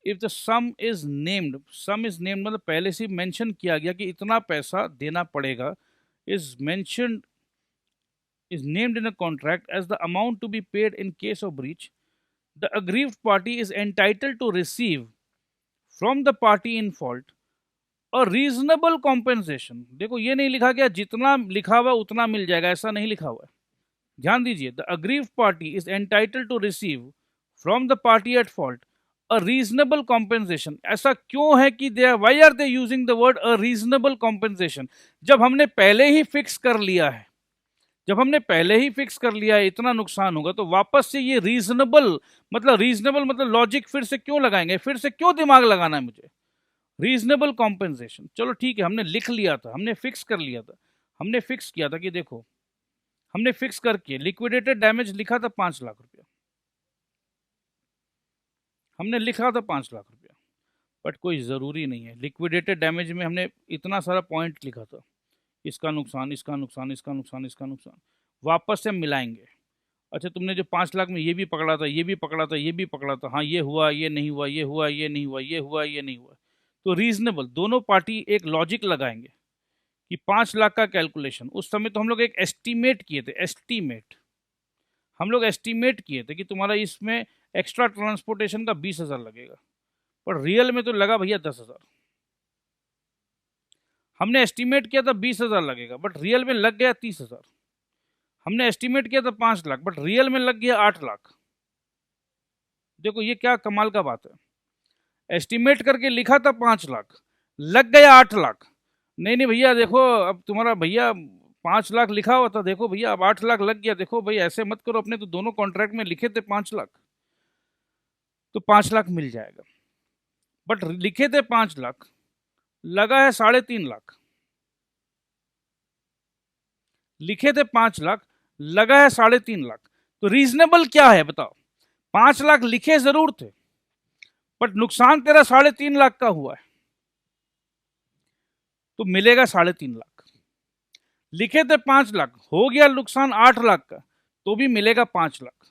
if the sum is named मतलब पहले से मेंशन किया गया कि इतना पैसा देना पड़ेगा, is mentioned is named in a contract as the amount to be paid in case of breach, the aggrieved party is entitled to receive from the party in fault और रीजनेबल कॉम्पेंसेशन। देखो ये नहीं लिखा गया जितना लिखा हुआ उतना मिल जाएगा, ऐसा नहीं लिखा हुआ है, ध्यान दीजिए। The aggrieved party is entitled to receive from the party at fault a reasonable compensation. ऐसा क्यों है कि they why are they using the word a reasonable compensation? जब हमने पहले ही फिक्स कर लिया है, जब हमने पहले ही फिक्स कर लिया है इतना नुकसान होगा, तो वापस से ये रीजनेबल मतलब लॉजिक फिर से क्यों लगाएंगे, फिर से क्यों दिमाग लगाना है मुझे? रीजनेबल कॉम्पेंसेशन, चलो ठीक है, हमने लिख लिया था, हमने फिक्स कर लिया था, हमने फिक्स किया था कि देखो हमने फिक्स करके लिक्विडेटेड डैमेज लिखा था 5 लाख रुपया, हमने लिखा था 5 लाख रुपया, बट कोई ज़रूरी नहीं है। लिक्विडेटेड डैमेज में हमने इतना सारा पॉइंट लिखा था, इसका नुकसान, इसका नुकसान, इसका नुकसान, इसका नुकसान, वापस से हम मिलाएंगे। अच्छा तुमने जो 5 लाख में ये भी पकड़ा था, ये भी पकड़ा था, ये भी पकड़ा था, हाँ ये हुआ, ये नहीं हुआ, ये हुआ, ये नहीं हुआ, ये हुआ, ये नहीं हुआ, तो रीजनेबल दोनों पार्टी एक लॉजिक लगाएंगे कि 5 लाख का कैलकुलेशन। उस समय तो हम लोग एक एस्टीमेट किए थे, हम लोग एस्टीमेट किए थे कि तुम्हारा इसमें एक्स्ट्रा ट्रांसपोर्टेशन का 20,000 लगेगा, पर रियल में तो लगा भैया 10,000। हमने एस्टीमेट किया था 20,000 लगेगा, बट रियल में लग गया 30,000। हमने एस्टीमेट किया था 5 लाख, बट रियल में लग गया 8 लाख। देखो ये क्या कमाल का बात है, एस्टीमेट करके लिखा था 5 लाख, लग गया 8 लाख। नहीं नहीं भैया देखो, अब तुम्हारा भैया 5 लाख लिखा हुआ था, देखो भैया अब 8 लाख लग गया, देखो भाई ऐसे मत करो, अपने तो दोनों कॉन्ट्रैक्ट में लिखे थे 5 लाख, तो 5 लाख मिल जाएगा। बट लिखे थे 5 लाख, लगा है 3.5 लाख। लिखे थे 5 लाख, लगा है 3.5 लाख। तो रीजनेबल क्या है बताओ? 5 लाख लिखे जरूर थे, बट नुकसान तेरा 3.5 लाख का हुआ है, तो मिलेगा 3.5 लाख। लिखे थे 5 लाख, हो गया नुकसान 8 लाख का, तो भी मिलेगा 5 लाख।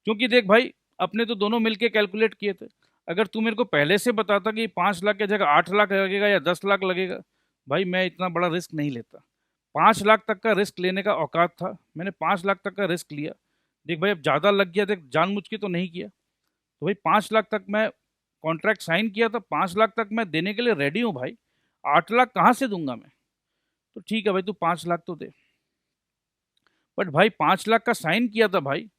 क्योंकि देख भाई, अपने तो दोनों मिलके कैलकुलेट किए थे। अगर तू मेरे को पहले से बताता कि 5 लाख की जगह 8 लाख लगेगा या 10 लाख लगेगा, भाई मैं इतना बड़ा रिस्क नहीं लेता। 5 लाख तक का रिस्क लेने का औकात था, मैंने 5 लाख तक का रिस्क लिया। देख भाई अब ज़्यादा लग गया, देख जानबूझ के तो नहीं किया, तो भाई 5 लाख तक मैं कॉन्ट्रैक्ट साइन किया था, 5 लाख तक मैं देने के लिए रेडी हूँ भाई, 8 लाख कहाँ से दूंगा मैं? तो ठीक है भाई तू 5 लाख तो दे। बट भाई 5 लाख का साइन किया था भाई,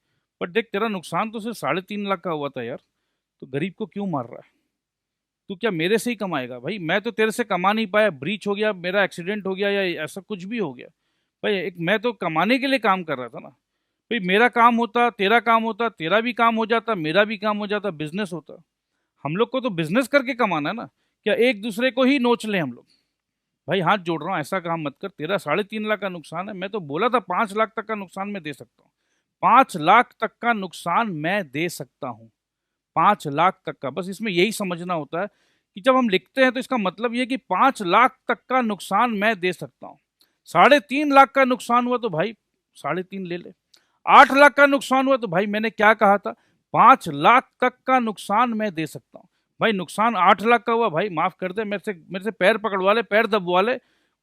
बट देख तेरा नुकसान तो सिर्फ 3.5 लाख का हुआ था यार, तो गरीब को क्यों मार रहा है? तू क्या मेरे से ही कमाएगा? भाई मैं तो तेरे से कमा नहीं पाया, ब्रीच हो गया, मेरा एक्सीडेंट हो गया या ऐसा कुछ भी हो गया, भाई एक मैं तो कमाने के लिए काम कर रहा था ना। भाई मेरा काम होता, तेरा काम होता, तेरा भी काम हो जाता, मेरा भी काम हो जाता, बिजनेस होता। हम लोग को तो बिजनेस करके कमाना है ना। क्या एक दूसरे को ही नोच लें हम लोग? भाई हाथ जोड़ रहा हूँ, ऐसा काम मत कर। तेरा 3.5 लाख का नुकसान है, मैं तो बोला था 5 लाख तक का नुकसान मैं दे सकता हूँ। 5 लाख तक का नुकसान मैं दे सकता हूँ। 5 लाख तक का, बस इसमें यही समझना होता है कि जब हम लिखते हैं तो इसका मतलब ये कि 5 लाख तक का नुकसान मैं दे सकता हूँ। 3.5 लाख का नुकसान हुआ तो भाई 3.5 ले ले। 8 लाख का नुकसान हुआ तो भाई मैंने क्या कहा था, 5 लाख तक का नुकसान मैं दे सकता हूँ। भाई नुकसान 8 लाख का हुआ, भाई माफ कर दे, मेरे से पैर पकड़वा ले, पैर दबवा ले,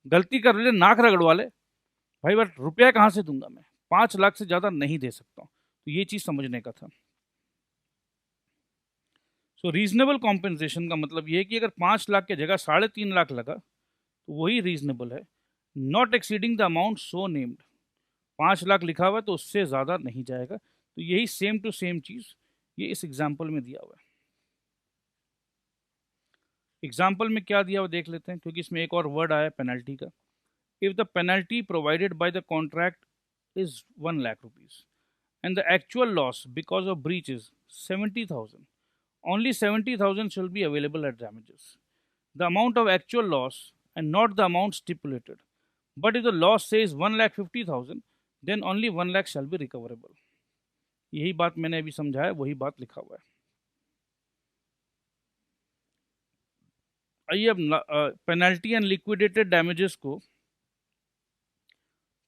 गलती कर ले, नाक रगड़वा ले भाई, बट रुपया कहाँ से दूंगा मैं? 5 लाख से ज्यादा नहीं दे सकता हूँ। तो ये चीज समझने का था। सो रीजनेबल कॉम्पेंसेशन का मतलब ये है कि अगर 5 लाख की जगह 3.5 लाख लगा तो वही रीजनेबल है। Not exceeding the amount so named. 5 lakh लिखा हुआ है तो उससे ज़्यादा नहीं जाएगा। तो यही सेम टू सेम चीज़ ये इस एग्जाम्पल में दिया हुआ है। एग्जाम्पल में क्या दिया हुआ देख लेते हैं, क्योंकि इसमें एक और वर्ड आया पेनल्टी का। If the penalty provided by the contract is 1 lakh rupees and the actual loss because of breach is 70,000, only 70,000 shall be available as damages. The amount of actual loss and not the amount stipulated. But if the loss says 1,50,000, then only 1 lakh shall be recoverable. यही बात मैंने अभी समझाया, वही बात लिखा हुआ है। आइए अब पेनल्टी एंड लिक्विडेटेड डैमेजेस को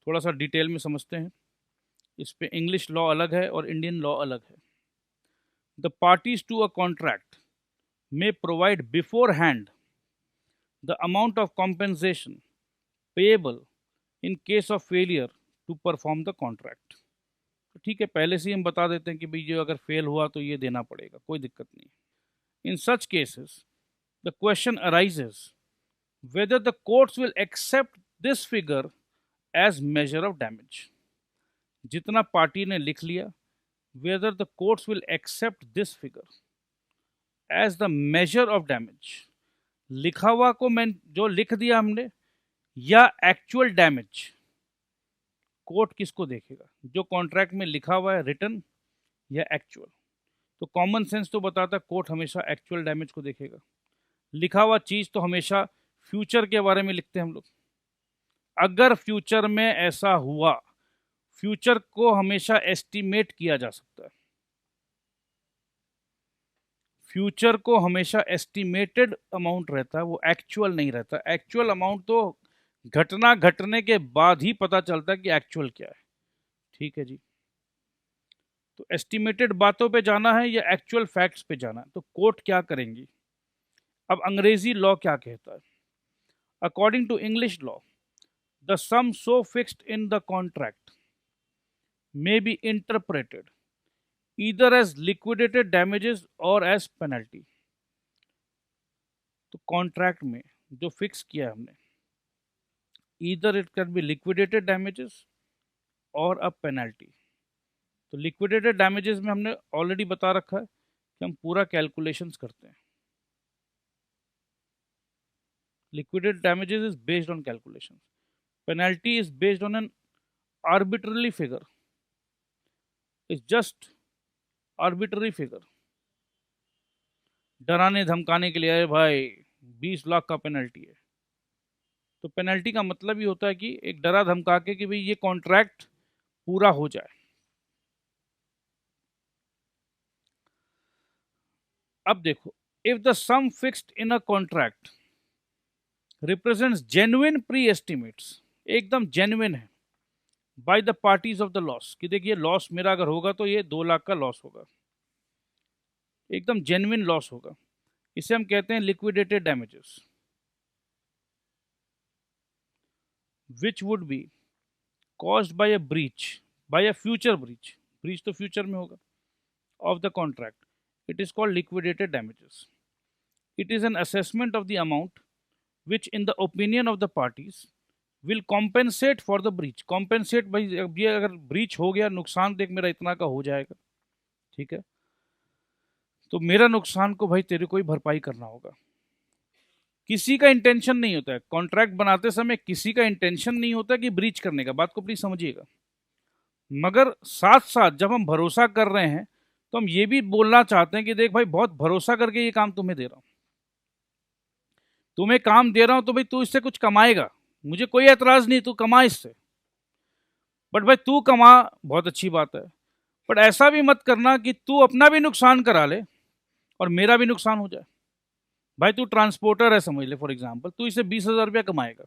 थोड़ा सा डिटेल में समझते हैं। इस पे इंग्लिश लॉ अलग है और इंडियन लॉ अलग है। The parties to a contract may provide beforehand the amount of compensation payable in case of failure to perform the contract. तो ठीक है, पहले से ही हम बता देते हैं कि भाई जो अगर फेल हुआ तो ये देना पड़ेगा, कोई दिक्कत नहीं। In such cases the question arises whether the courts will accept this figure as measure of damage. जितना पार्टी ने लिख लिया, whether the courts will accept this figure as the measure of damage, लिखा हुआ को मैं जो लिख दिया हमने, या एक्चुअल डैमेज, कोर्ट किसको देखेगा? जो कॉन्ट्रैक्ट में लिखा हुआ है रिटन या एक्चुअल। तो कॉमन सेंस तो बताता है कोर्ट हमेशा एक्चुअल डैमेज को देखेगा। लिखा हुआ चीज तो हमेशा फ्यूचर के बारे में लिखते हैं हम लोग। अगर फ्यूचर में ऐसा हुआ, फ्यूचर को हमेशा एस्टिमेट किया जा सकता है। फ्यूचर को हमेशा एस्टिमेटेड अमाउंट रहता है, वो एक्चुअल नहीं रहता। एक्चुअल अमाउंट तो घटना घटने के बाद ही पता चलता है कि एक्चुअल क्या है। ठीक है जी। तो एस्टिमेटेड बातों पे जाना है या एक्चुअल फैक्ट्स पे जाना है, तो कोर्ट क्या करेंगी? अब अंग्रेजी लॉ क्या कहता है? According to English law, the sum so fixed in the contract may be interpreted either as liquidated damages और एज पेनल्टी। तो कॉन्ट्रैक्ट में जो फिक्स किया है हमने, either it can be liquidated damages और अ पेनल्टी। तो लिक्विडेटेड डैमेजेस में हमने ऑलरेडी बता रखा है कि हम पूरा कैलकुलेशंस करते हैं। Liquidated damages is based on calculations, penalty is based on an arbitrary figure, is just arbitrary figure. डराने धमकाने के लिए, अरे भाई 20 लाख का पेनल्टी है, तो पेनल्टी का मतलब ही होता है कि एक डरा धमका के कि भाई ये कॉन्ट्रैक्ट पूरा हो जाए। अब देखो, if the sum fixed in a contract represents genuine pre estimates, एकदम जेन्युइन है, by the parties of the loss, कि देखिए लॉस मेरा अगर होगा तो ये 2 लाख का लॉस होगा, एकदम जेन्युइन लॉस होगा, इसे हम कहते हैं liquidated damages, which would be caused by a breach, by a future breach, breach तो फ्यूचर में होगा, of the contract, it is called liquidated damages. It is an assessment of the amount which in the opinion of the parties will compensate for the breach. Compensate भाई, अब ये अगर breach हो गया, नुकसान देख मेरा इतना का हो जाएगा, ठीक है, तो मेरा नुकसान को भाई तेरे को ही भरपाई करना होगा। किसी का इंटेंशन नहीं होता है कॉन्ट्रैक्ट बनाते समय, किसी का इंटेंशन नहीं होता कि ब्रीच करने का, बात को प्लीज समझिएगा। मगर साथ साथ जब हम भरोसा कर रहे हैं तो हम ये भी बोलना चाहते हैं कि देख भाई, बहुत भरोसा करके ये काम तुम्हें दे रहा हूं, तुम्हें काम दे रहा हूं तो भाई तू इससे कुछ कमाएगा, मुझे कोई एतराज नहीं, तू कमा इससे, बट भाई तू कमा, बहुत अच्छी बात है, बट ऐसा भी मत करना कि तू अपना भी नुकसान करा ले और मेरा भी नुकसान हो जाए। भाई तू ट्रांसपोर्टर है समझ ले, फॉर एग्जाम्पल, तू इसे 20,000 रुपया कमाएगा,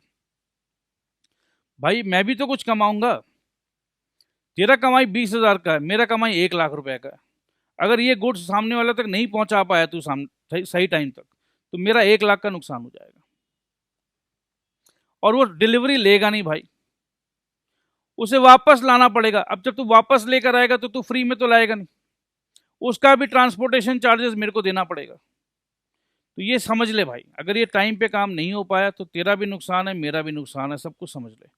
भाई मैं भी तो कुछ कमाऊंगा, तेरा कमाई 20,000 का है, मेरा कमाई 1 लाख रुपए का है, अगर ये गुड्स सामने वाला तक नहीं पहुंचा पाया तू सही टाइम तक, तो मेरा 1 लाख का नुकसान हो जाएगा, और वो डिलीवरी लेगा नहीं भाई, उसे वापस लाना पड़ेगा। अब जब तू वापस लेकर आएगा तो तू फ्री में तो लाएगा नहीं, उसका भी ट्रांसपोर्टेशन चार्जेस मेरे को देना पड़ेगा। तो ये समझ ले भाई, अगर ये टाइम पे काम नहीं हो पाया तो तेरा भी नुकसान है, मेरा भी नुकसान है, सब कुछ समझ ले।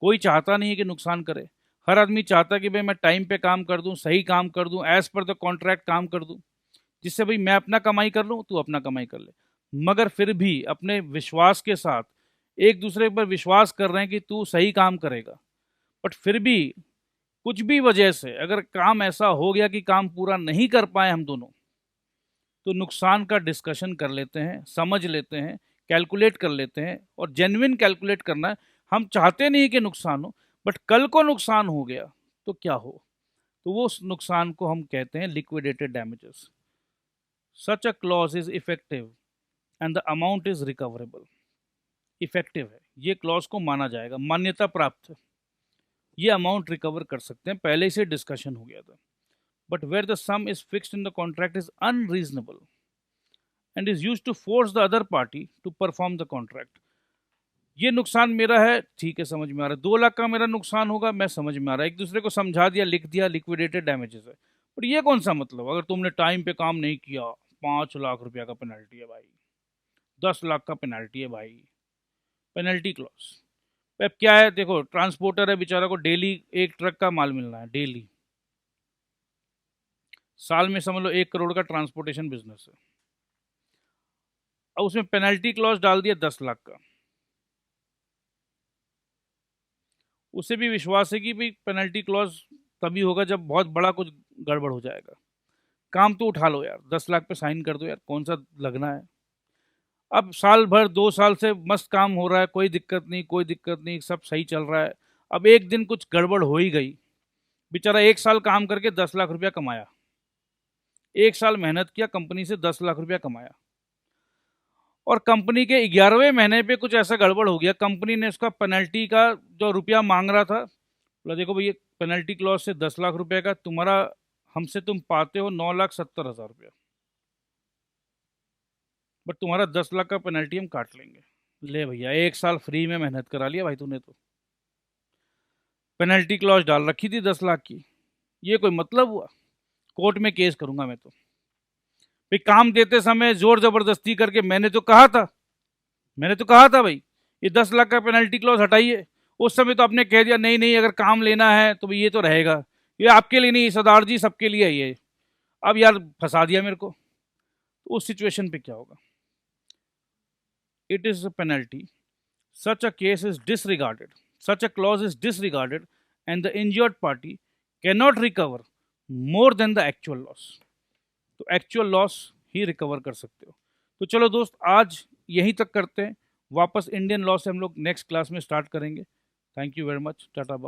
कोई चाहता नहीं है कि नुकसान करे, हर आदमी चाहता है कि भाई मैं टाइम पे काम कर दूं, सही काम कर दूं, एज पर द कॉन्ट्रैक्ट काम कर दूं, जिससे भाई मैं अपना कमाई कर लूं, तू अपना कमाई कर ले। मगर फिर भी अपने विश्वास के साथ एक दूसरे पर विश्वास कर रहे हैं कि तू सही काम करेगा, बट फिर भी कुछ भी वजह से अगर काम ऐसा हो गया कि काम पूरा नहीं कर पाए हम दोनों, तो नुकसान का डिस्कशन कर लेते हैं, समझ लेते हैं, कैलकुलेट कर लेते हैं, और जेन्युइन कैलकुलेट करना है। हम चाहते नहीं कि नुकसान हो, बट कल को नुकसान हो गया तो क्या हो, तो वो नुकसान को हम कहते हैं liquidated damages. Such a clause is effective and the amount is recoverable. Effective है, ये क्लॉज को माना जाएगा, मान्यता प्राप्त है, ये अमाउंट रिकवर कर सकते हैं, पहले से डिस्कशन हो गया था। But where the sum is fixed in the contract is unreasonable and is used to force the other party to perform the contract. ये नुकसान मेरा है, ठीक है, समझ में आ रहा है, 2 लाख का मेरा नुकसान होगा, मैं समझ में आ रहा है, एक दूसरे को समझा दिया, लिख दिया, लिक्विडेटेड डैमेजेस है। पर ये कौन सा मतलब, अगर तुमने टाइम पे काम नहीं किया 5 लाख रुपया का पेनल्टी है भाई, 10 लाख का पेनल्टी है भाई, पेनल्टी क्लॉज। अब क्या है, देखो ट्रांसपोर्टर है बेचारा को डेली 1 ट्रक का माल मिलना है, डेली, साल में समझ लो 1 करोड़ का ट्रांसपोर्टेशन बिजनेस है, अब उसमें पेनल्टी क्लॉज डाल दिया 10 लाख का, उसे भी विश्वास है कि भाई पेनल्टी क्लॉज तभी होगा जब बहुत बड़ा कुछ गड़बड़ हो जाएगा, काम तो उठा लो यार, 10 लाख पे साइन कर दो यार, कौन सा लगना है। अब साल भर 2 साल से मस्त काम हो रहा है, कोई दिक्कत नहीं, कोई दिक्कत नहीं, सब सही चल रहा है, अब एक दिन कुछ गड़बड़ हो ही गई, बेचारा 1 साल काम करके 10 लाख रुपया कमाया, 1 साल मेहनत किया, कंपनी से 10 लाख रुपया कमाया, और कंपनी के 11वें महीने पे कुछ ऐसा गड़बड़ हो गया, कंपनी ने उसका पेनल्टी का जो रुपया मांग रहा था, बोला देखो भैया पेनल्टी क्लॉज से 10 लाख रुपए का तुम्हारा, हमसे तुम पाते हो 9,70,000 रुपया, बट तुम्हारा 10 लाख का पेनल्टी हम काट लेंगे। ले भैया, 1 साल फ्री में मेहनत करा लिया भाई तूने, तो पेनल्टी क्लॉज डाल रखी थी 10 लाख की, ये कोई मतलब हुआ, कोर्ट में केस करूंगा मैं तो। भाई काम देते समय जोर जबरदस्ती करके, मैंने तो कहा था भाई ये 10 लाख का पेनल्टी क्लॉज हटाइए, उस समय तो आपने कह दिया नहीं नहीं अगर काम लेना है तो भाई ये तो रहेगा, ये आपके लिए नहीं सरदार जी, सबके लिए है ये, अब यार फंसा दिया मेरे को, तो उस सिचुएशन पे क्या होगा। It is a penalty, such a case is disregarded, such a clause is disregarded, and the injured party cannot recover more than the actual loss। तो एक्चुअल लॉस ही रिकवर कर सकते हो। तो चलो दोस्त, आज यहीं तक करते हैं, वापस इंडियन लॉ से हम लोग नेक्स्ट क्लास में स्टार्ट करेंगे। Thank you very much, tata bye.